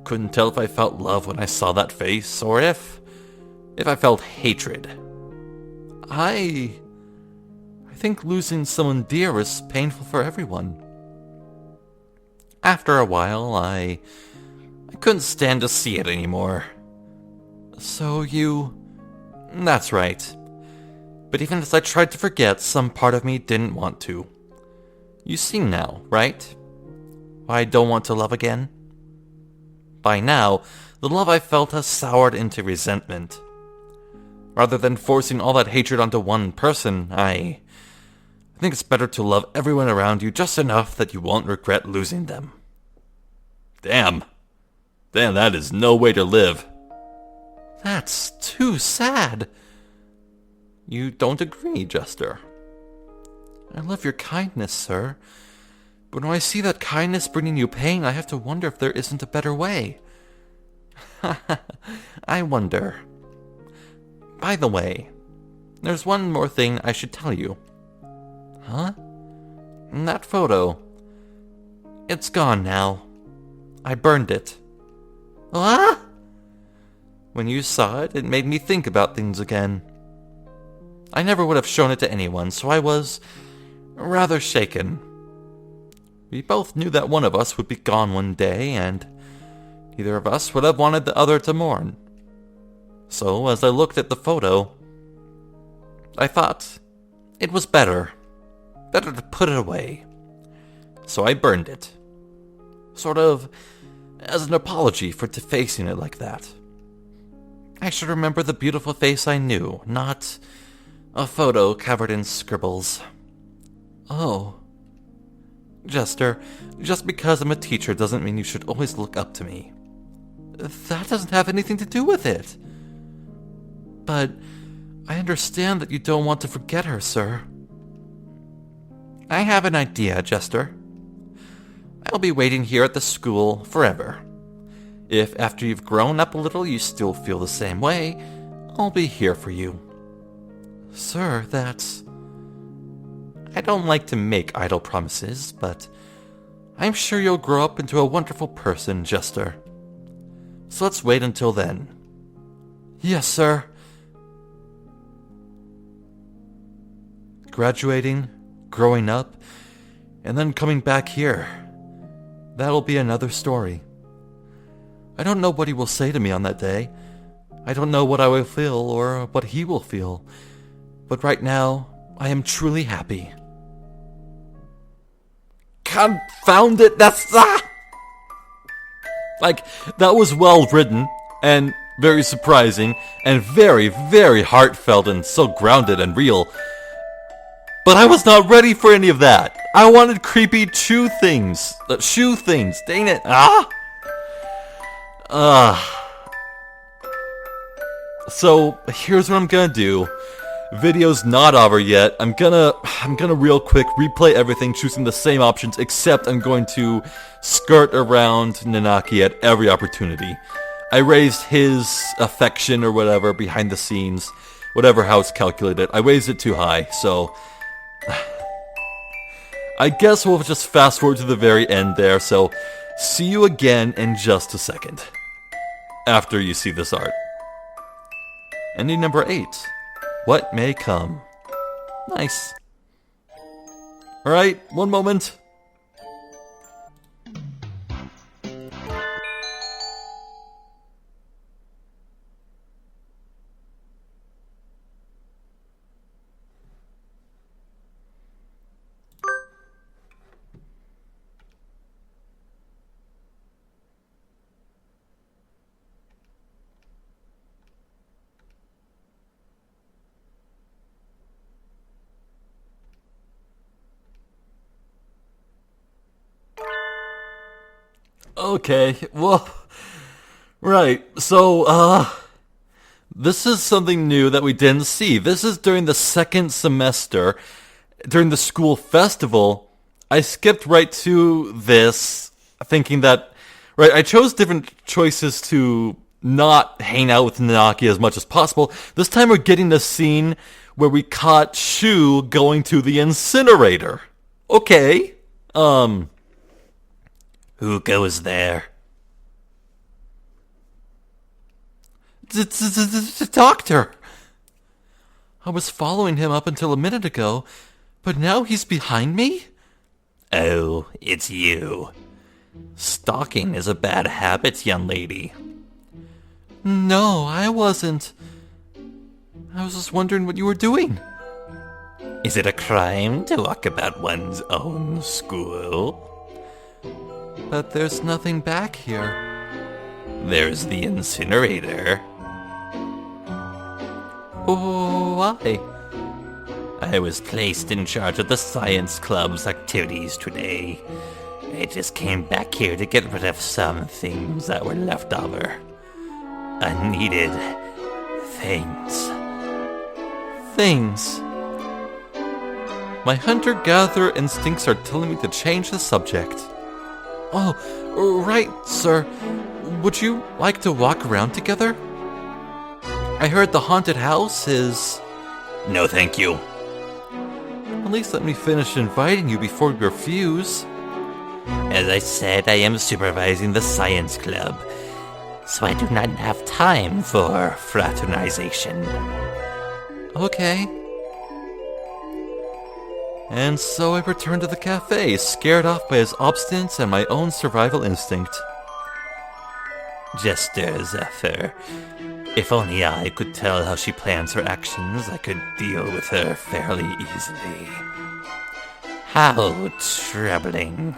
Couldn't tell if I felt love when I saw that face, or if I felt hatred. I think losing someone dear is painful for everyone. After a while, I couldn't stand to see it anymore. So you... That's right. But even as I tried to forget, some part of me didn't want to. You see now, right? Why I don't want to love again? By now, the love I felt has soured into resentment. Rather than forcing all that hatred onto one person, I think it's better to love everyone around you just enough that you won't regret losing them. Damn, that is no way to live. That's too sad. You don't agree, Jester? I love your kindness, sir. But when I see that kindness bringing you pain, I have to wonder if there isn't a better way. I wonder. By the way, there's one more thing I should tell you. Huh? That photo. It's gone now. I burned it. Ah! When you saw it, it made me think about things again. I never would have shown it to anyone, so I was rather shaken. We both knew that one of us would be gone one day, and neither of us would have wanted the other to mourn. So, as I looked at the photo, I thought it was better to put it away. So I burned it. Sort of as an apology for defacing it like that. I should remember the beautiful face I knew, not a photo covered in scribbles. Oh. Jester, just because I'm a teacher doesn't mean you should always look up to me. That doesn't have anything to do with it. But I understand that you don't want to forget her, sir. I have an idea, Jester. I'll be waiting here at the school forever. If after you've grown up a little you still feel the same way, I'll be here for you. Sir, that's... I don't like to make idle promises, but I'm sure you'll grow up into a wonderful person, Jester. So let's wait until then. Yes, sir. Graduating, growing up, and then coming back here. That'll be another story. I don't know what he will say to me on that day. I don't know what I will feel or what he will feel. But right now, I am truly happy. Confound it, that's... Like, that was well written, and very surprising, and very, very heartfelt, and so grounded and real. But I was not ready for any of that. I wanted creepy Shuu things. Shuu things, dang it. So, here's what I'm gonna do. Video's not over yet. I'm gonna real quick replay everything, choosing the same options, except I'm going to skirt around Nanaki at every opportunity. I raised his affection or whatever behind the scenes, whatever how it's calculated. I raised it too high, so I guess we'll just fast forward to the very end there. So see you again in just a second after you see this art. Ending number 8. What may come. Nice. Alright, one moment. Okay, well, right, so, this is something new that we didn't see. This is during the second semester, during the school festival. I skipped right to this, thinking that, right, I chose different choices to not hang out with Nanaki as much as possible. This time we're getting the scene where we caught Shuu going to the incinerator. Okay, Who goes there? The doctor! I was following him up until a minute ago, but now he's behind me? Oh, it's you. Stalking is a bad habit, young lady. No, I wasn't. I was just wondering what you were doing. Is it a crime to walk about one's own school? But there's nothing back here. There's the incinerator. Why? I was placed in charge of the science club's activities today. I just came back here to get rid of some things that were left over. Unneeded things. Things. My hunter-gatherer instincts are telling me to change the subject. Oh, right, sir. Would you like to walk around together? I heard the haunted house is... No, thank you. At least let me finish inviting you before you refuse. As I said, I am supervising the science club, so I do not have time for fraternization. Okay. And so I returned to the cafe, scared off by his obstinance and my own survival instinct. Jester, Zephyr. If only I could tell how she plans her actions, I could deal with her fairly easily. How troubling.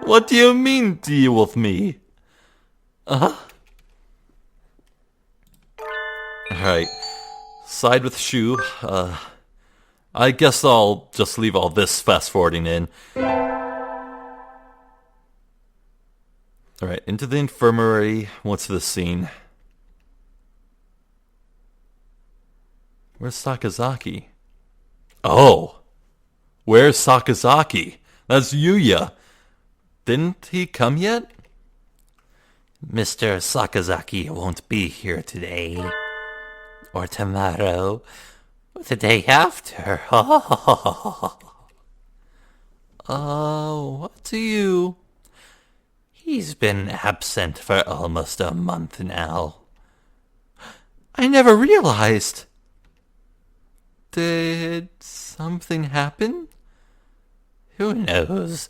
What do you mean, deal with me? Alright. Side with Shuu. I guess I'll just leave all this fast-forwarding in. Alright, into the infirmary. What's the scene? Where's Sakazaki? Oh! Where's Sakazaki? That's Yuya. Didn't he come yet? Mr. Sakazaki won't be here today. Or tomorrow. Or the day after. What do you... He's been absent for almost a month now. I never realized. Did something happen? Who knows?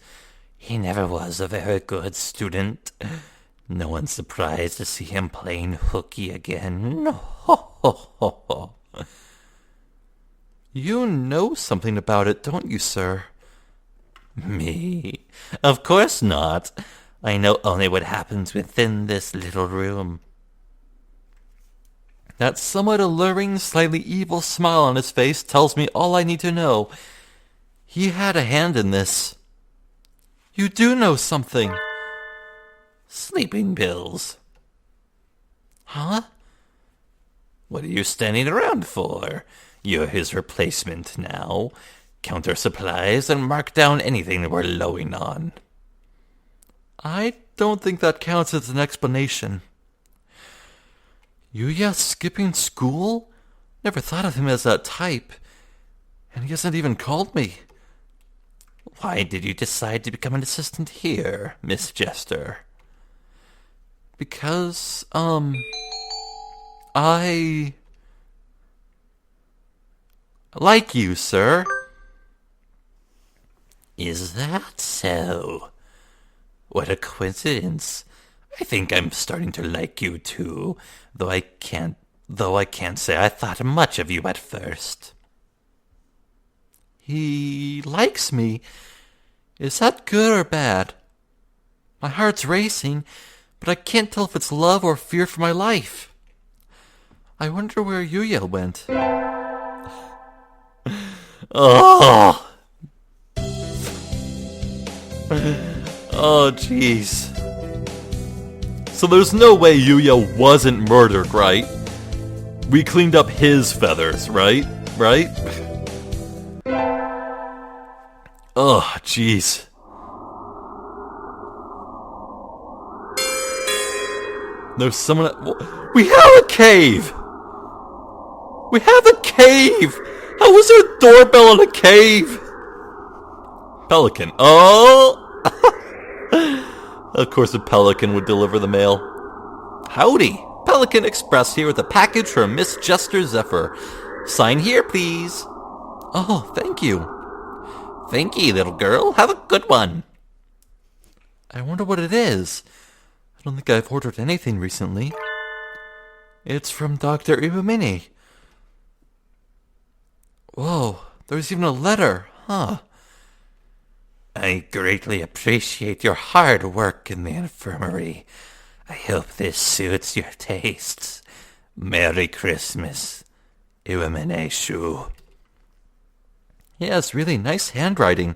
He never was a very good student. No one's surprised to see him playing hooky again. You know something about it, don't you, sir? Me? Of course not. I know only what happens within this little room. That somewhat alluring, slightly evil smile on his face tells me all I need to know. He had a hand in this. You do know something. Sleeping pills. Huh? What are you standing around for? You're his replacement now. Count our supplies and mark down anything we're lowing on. I don't think that counts as an explanation. Yuya skipping school? Never thought of him as that type. And he hasn't even called me. Why did you decide to become an assistant here, Miss Jester? Because, I like you, sir. Is that so? What a coincidence. I think I'm starting to like you too, though I can't say I thought much of you at first. He likes me. Is that good or bad? My heart's racing, but I can't tell if it's love or fear for my life. I wonder where Yuya went. Oh! Oh, jeez. So there's no way Yuya wasn't murdered, right? We cleaned up his feathers, right? Right? Oh, jeez. There's someone... We have a cave! We have a cave! How was there a doorbell in a cave? Pelican. Oh! Of course a pelican would deliver the mail. Howdy! Pelican Express here with a package from Miss Jester Zephyr. Sign here, please. Oh, thank you. Thank you, little girl. Have a good one. I wonder what it is. I don't think I've ordered anything recently. It's from Dr. Ibumini. Whoa, there's even a letter, huh? I greatly appreciate your hard work in the infirmary. I hope this suits your tastes. Merry Christmas, Iwamene Shuu. Yes, really nice handwriting.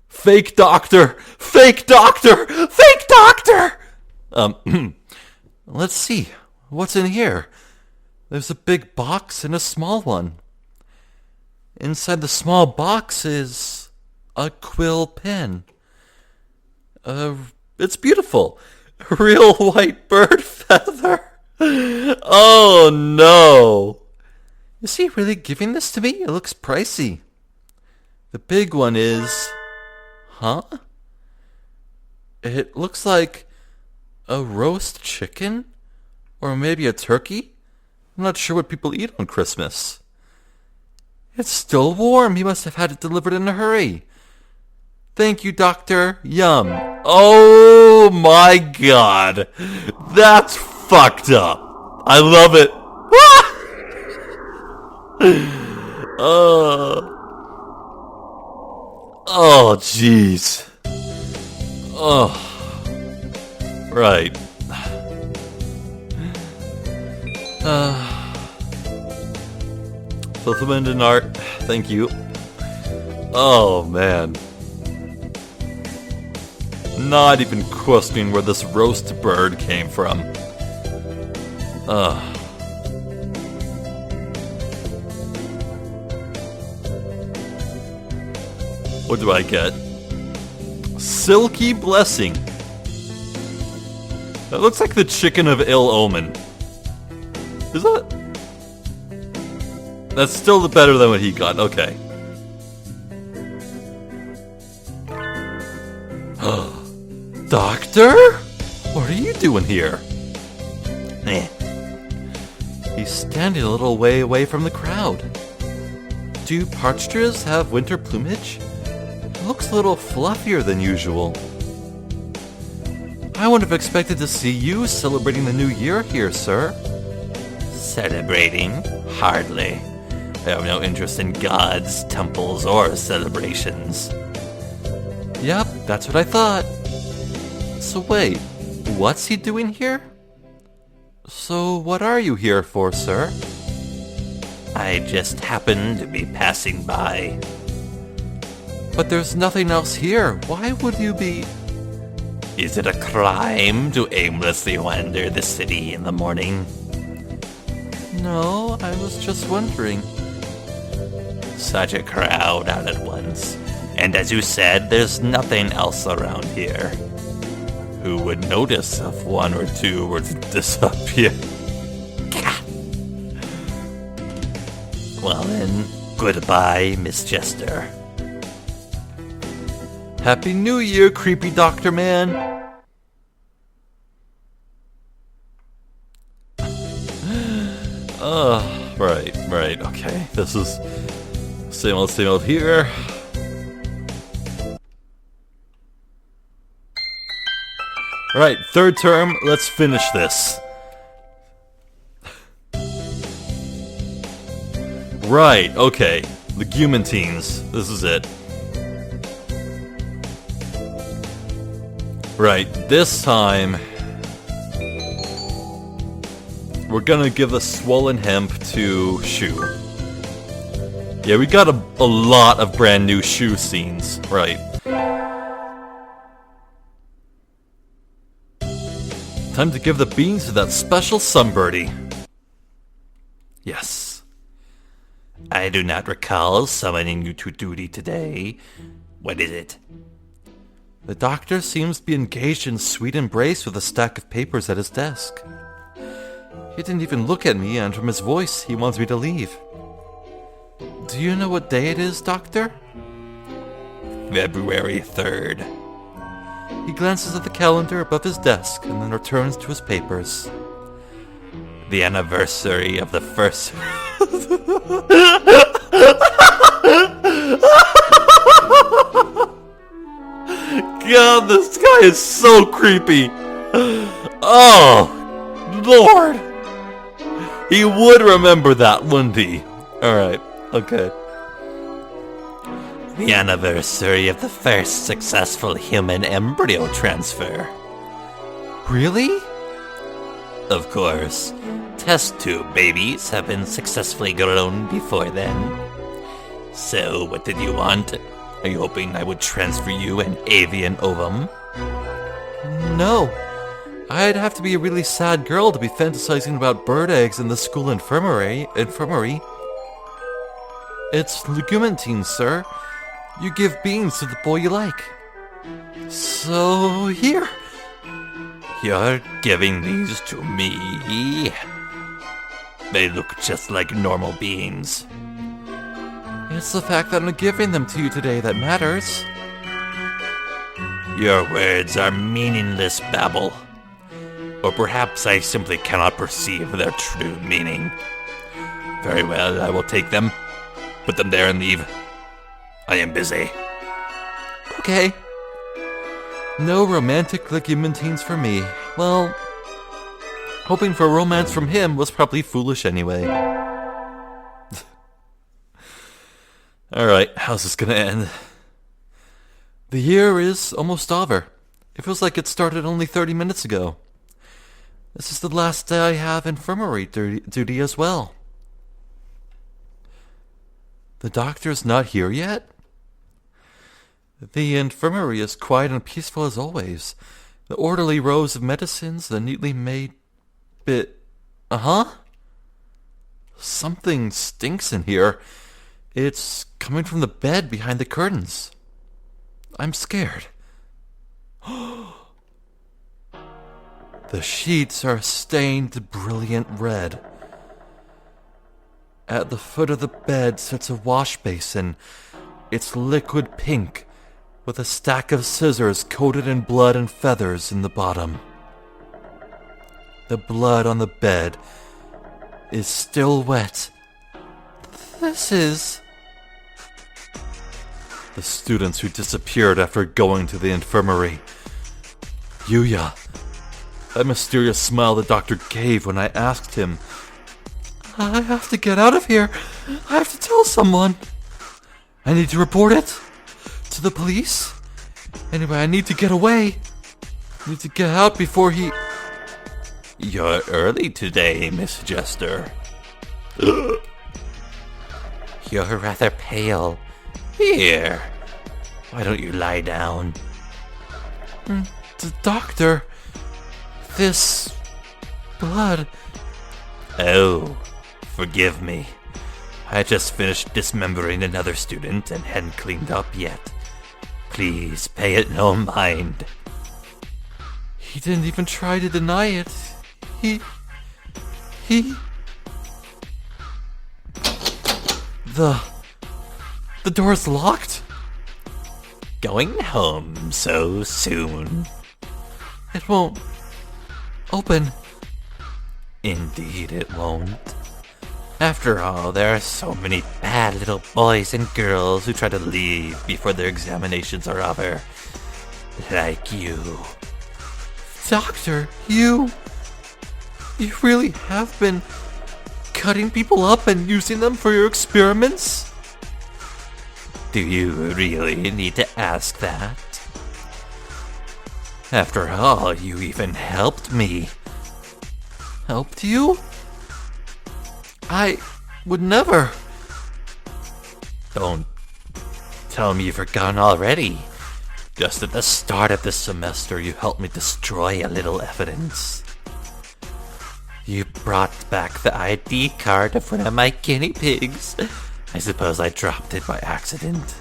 Fake doctor! Fake doctor! Fake doctor! Let's see. What's in here? There's a big box and a small one. Inside the small box is a quill pen. It's beautiful. A real white bird feather. Oh no. Is he really giving this to me? It looks pricey. The big one is... Huh? It looks like a roast chicken? Or maybe a turkey? I'm not sure what people eat on Christmas. It's still warm. He must have had it delivered in a hurry. Thank you, Doctor. Yum. Oh my god. That's fucked up. I love it. Oh, jeez. Oh. Right. Fulfillment in art. Thank you. Oh, man. Not even questioning where this roast bird came from. Ugh. What do I get? Silky Blessing. That looks like the chicken of ill omen. Is that? That's still better than what he got. Okay. Doctor? What are you doing here? He's standing a little way away from the crowd. Do partridges have winter plumage? It looks a little fluffier than usual. I wouldn't have expected to see you celebrating the new year here, sir. Celebrating? Hardly. I have no interest in gods, temples, or celebrations. Yep, that's what I thought. So wait, what's he doing here? So what are you here for, sir? I just happened to be passing by. But there's nothing else here. Why would you be... Is it a crime to aimlessly wander the city in the morning? No, I was just wondering. Such a crowd out at once. And as you said, there's nothing else around here. Who would notice if one or two were to disappear? Well then, goodbye, Miss Jester. Happy New Year, creepy doctor man! Right, okay. This is same old here. Alright, third term, let's finish this. Right, okay. Legumantines, this is it. Right, this time we're gonna give the swollen hemp to Shuu. Yeah, we got a lot of brand new Shuu scenes, right. Time to give the beans to that special sunbirdie. Yes. I do not recall summoning you to duty today. What is it? The doctor seems to be engaged in sweet embrace with a stack of papers at his desk. He didn't even look at me, and from his voice, he wants me to leave. Do you know what day it is, Doctor? February 3rd. He glances at the calendar above his desk and then returns to his papers. The anniversary of the first... God, this guy is so creepy. Oh, Lord. He would remember that, wouldn't he? Alright, okay. The anniversary of the first successful human embryo transfer. Really? Of course. Test tube babies have been successfully grown before then. So, what did you want? Are you hoping I would transfer you an avian ovum? No. I'd have to be a really sad girl to be fantasizing about bird eggs in the school infirmary. It's legumantines, sir. You give beans to the boy you like. So, here. You're giving these to me? They look just like normal beans. It's the fact that I'm giving them to you today that matters. Your words are meaningless babble. Or perhaps I simply cannot perceive their true meaning. Very well, I will take them, put them there and leave. I am busy. Okay. No romantic legumantines for me. Well, hoping for romance from him was probably foolish anyway. Alright, how's this gonna end? The year is almost over. It feels like it started only 30 minutes ago. This is the last day I have infirmary duty as well. The doctor's not here yet? The infirmary is quiet and peaceful as always. The orderly rows of medicines, the neatly made bit... Something stinks in here. It's coming from the bed behind the curtains. I'm scared. The sheets are stained brilliant red. At the foot of the bed sits a wash basin. It's liquid pink, with a stack of scissors coated in blood and feathers in the bottom. The blood on the bed is still wet. This is... The students who disappeared after going to the infirmary. Yuya. That mysterious smile the doctor gave when I asked him. I have to get out of here. I have to tell someone. I need to report it to the police. Anyway, I need to get away. I need to get out before he... You're early today, Miss Jester. You're rather pale. Here, why don't you lie down? The doctor... This... blood... Oh, forgive me. I just finished dismembering another student and hadn't cleaned up yet. Please pay it no mind. He didn't even try to deny it. He... The door's locked? Going home so soon? It won't open. Indeed it won't. After all, there are so many bad little boys and girls who try to leave before their examinations are over. Like you. Doctor, you really have been cutting people up and using them for your experiments? Do you really need to ask that? After all, you even helped me. Helped you? I would never. Don't tell me you've forgotten already. Just at the start of this semester, you helped me destroy a little evidence. You brought back the ID card of one of my guinea pigs. I suppose I dropped it by accident.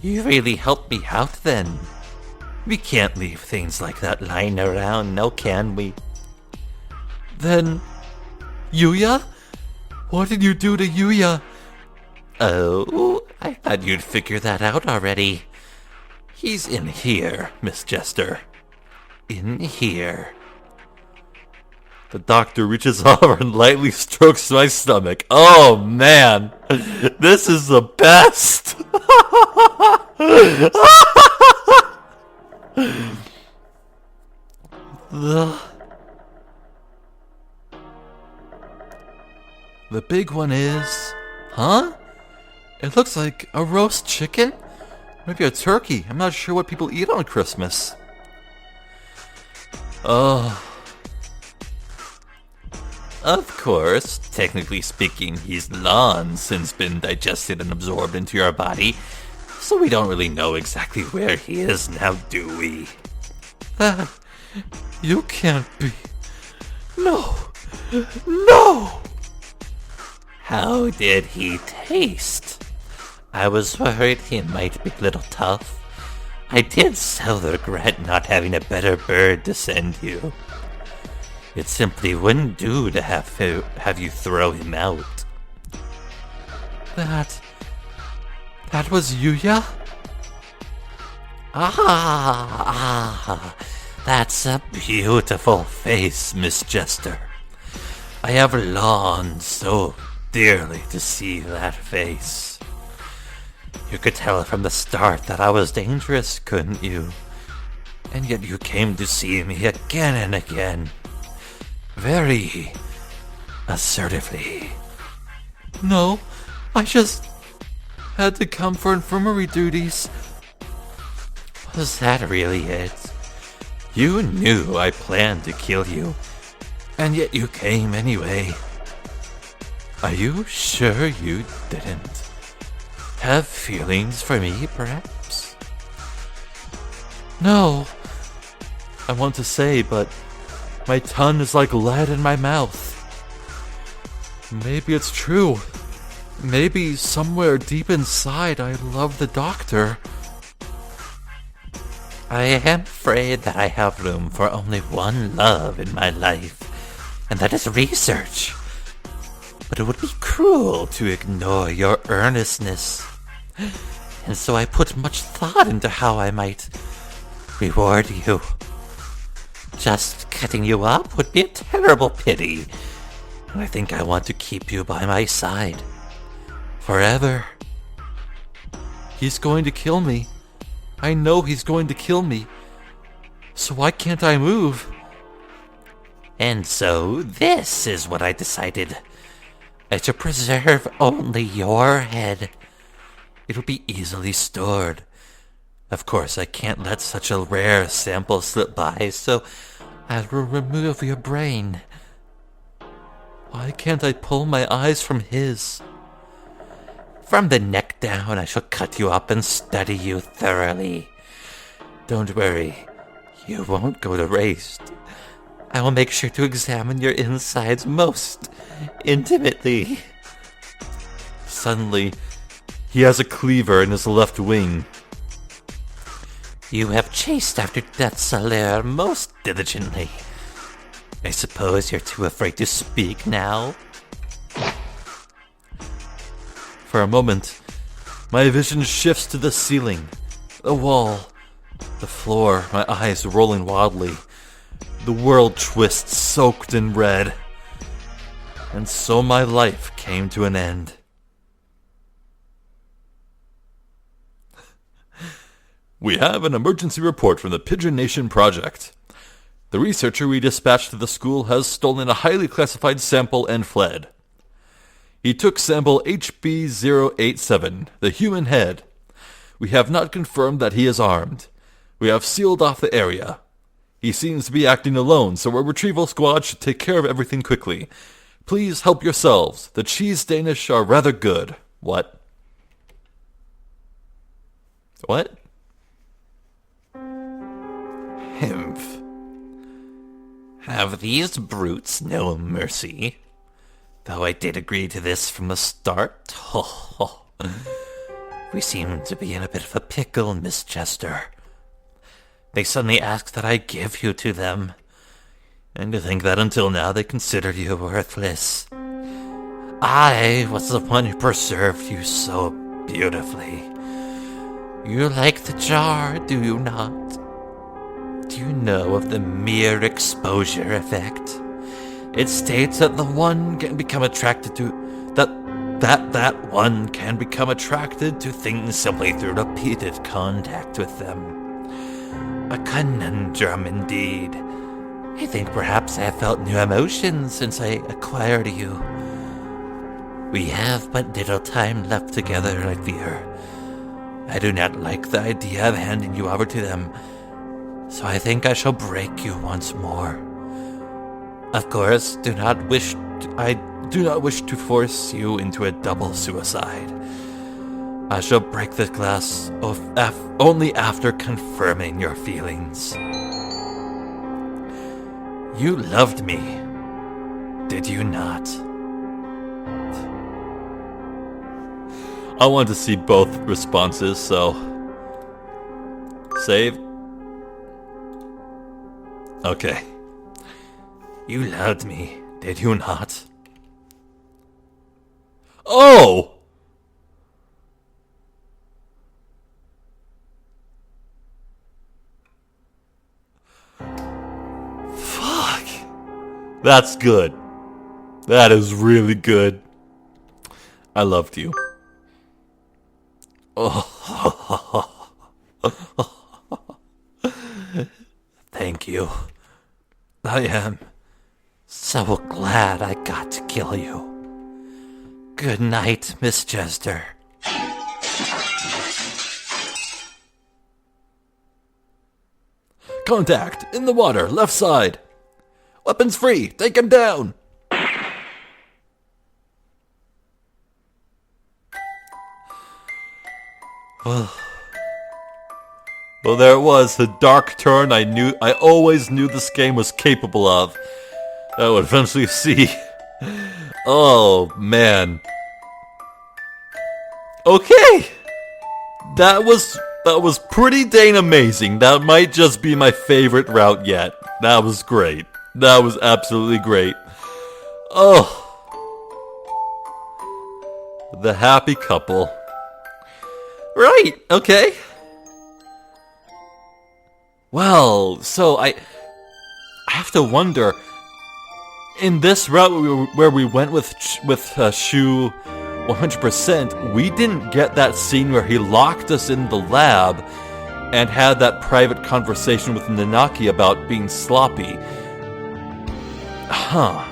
You really helped me out then. We can't leave things like that lying around, now can we? Then... Yuya? What did you do to Yuya? Oh, I thought you'd figure that out already. He's in here, Miss Jester. In here. The doctor reaches over and lightly strokes my stomach. Oh, man. This is the best. The big one is... Huh? It looks like a roast chicken? Maybe a turkey. I'm not sure what people eat on Christmas. Oh... Of course, technically speaking, he's long since been digested and absorbed into your body, so we don't really know exactly where he is now, do we? You can't be... No! No! How did he taste? I was worried he might be a little tough. I did so regret not having a better bird to send you. It simply wouldn't do to have you throw him out. That was Yuya? That's a beautiful face, Miss Jester. I have longed so dearly to see that face. You could tell from the start that I was dangerous, couldn't you? And yet you came to see me again and again. Very assertively. No, I just had to come for infirmary duties. Was that really it? You knew I planned to kill you, and yet you came anyway. Are you sure you didn't? have feelings for me, perhaps? No. I want to say, but my tongue is like lead in my mouth. Maybe it's true. Maybe somewhere deep inside I love the doctor. I am afraid that I have room for only one love in my life, and that is research. But it would be cruel to ignore your earnestness. And so I put much thought into how I might reward you. Just cutting you up would be a terrible pity. And I think I want to keep you by my side. Forever. He's going to kill me. I know he's going to kill me. So why can't I move? And so this is what I decided. To preserve only your head. It'll be easily stored. Of course, I can't let such a rare sample slip by, so I will remove your brain. Why can't I pull my eyes from his? From the neck down, I shall cut you up and study you thoroughly. Don't worry, you won't go to waste. I will make sure to examine your insides most intimately. Suddenly, he has a cleaver in his left wing. You have chased after Death's allure most diligently. I suppose you're too afraid to speak now? For a moment, my vision shifts to the ceiling, the wall, the floor, my eyes rolling wildly. The world twists soaked in red. And so my life came to an end. We have an emergency report from the Pigeon Nation project. The researcher we dispatched to the school has stolen a highly classified sample and fled. He took sample HB087, the human head. We have not confirmed that he is armed. We have sealed off the area. He seems to be acting alone, so our retrieval squad should take care of everything quickly. Please help yourselves. The cheese Danish are rather good. What? What? Humph. Have these brutes no mercy? Though I did agree to this from the start. We seem to be in a bit of a pickle, Miss Jester. They suddenly ask that I give you to them. And to think that until now they considered you worthless. I was the one who preserved you so beautifully. You like the jar, do you not? Do you know of the mere exposure effect? It states that the one can become attracted to... That one can become attracted to things simply through repeated contact with them. A conundrum indeed. I think perhaps I have felt new emotions since I acquired you. We have but little time left together, I fear. I do not like the idea of handing you over to them, so I think I shall break you once more. Of course, I do not wish to force you into a double suicide. I shall break the glass only after confirming your feelings. You loved me, did you not? I want to see both responses, so... Save. Okay. You loved me, did you not? Oh! Fuck. That's good. That is really good. I loved you. Oh. Thank you. I am so glad I got to kill you. Good night, Miss Jester. Contact! In the water, left side! Weapons free! Take him down! Well, there it was, the dark turn I always knew this game was capable of. I would eventually see. Oh, man. Okay! That was pretty dang amazing. That might just be my favorite route yet. That was great. That was absolutely great. Oh. The happy couple. Right, okay. Well, so I have to wonder, in this route where we went with Shuu 100%, we didn't get that scene where he locked us in the lab and had that private conversation with Nanaki about being sloppy. Huh.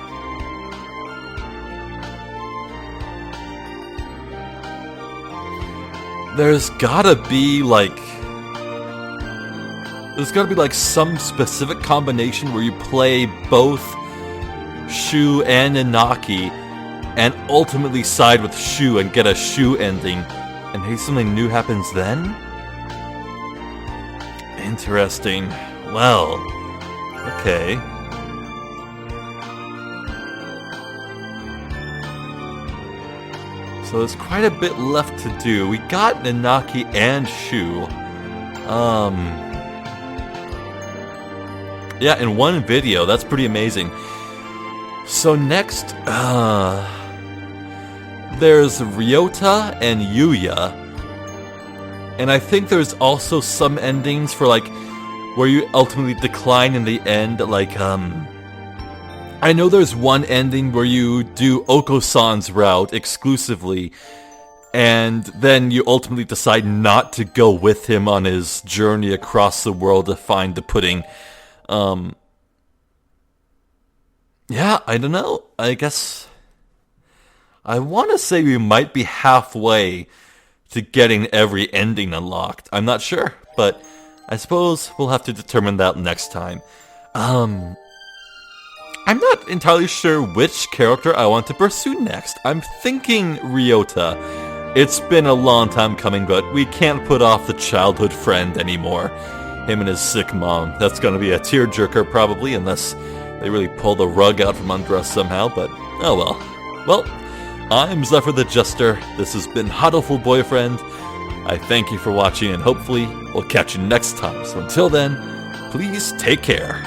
There's gotta be like some specific combination where you play both Shuu and Nanaki and ultimately side with Shuu and get a Shuu ending, and maybe something new happens then? Interesting. Well, okay. So there's quite a bit left to do. We got Nanaki and Shuu. Yeah, in one video. That's pretty amazing. So next, there's Ryota and Yuya. And I think there's also some endings for, like, where you ultimately decline in the end, like, I know there's one ending where you do Oko-san's route exclusively, and then you ultimately decide not to go with him on his journey across the world to find the pudding. Yeah, I don't know. I guess I want to say we might be halfway to getting every ending unlocked. I'm not sure, but I suppose we'll have to determine that next time. I'm not entirely sure which character I want to pursue next. I'm thinking Ryota. It's been a long time coming, but we can't put off the childhood friend anymore. Him and his sick mom. That's gonna be a tearjerker probably, unless they really pull the rug out from under us somehow, but oh well. Well, I'm Zephyr the Jester. This has been Hatoful Boyfriend. I thank you for watching, and hopefully we'll catch you next time. So until then, please take care.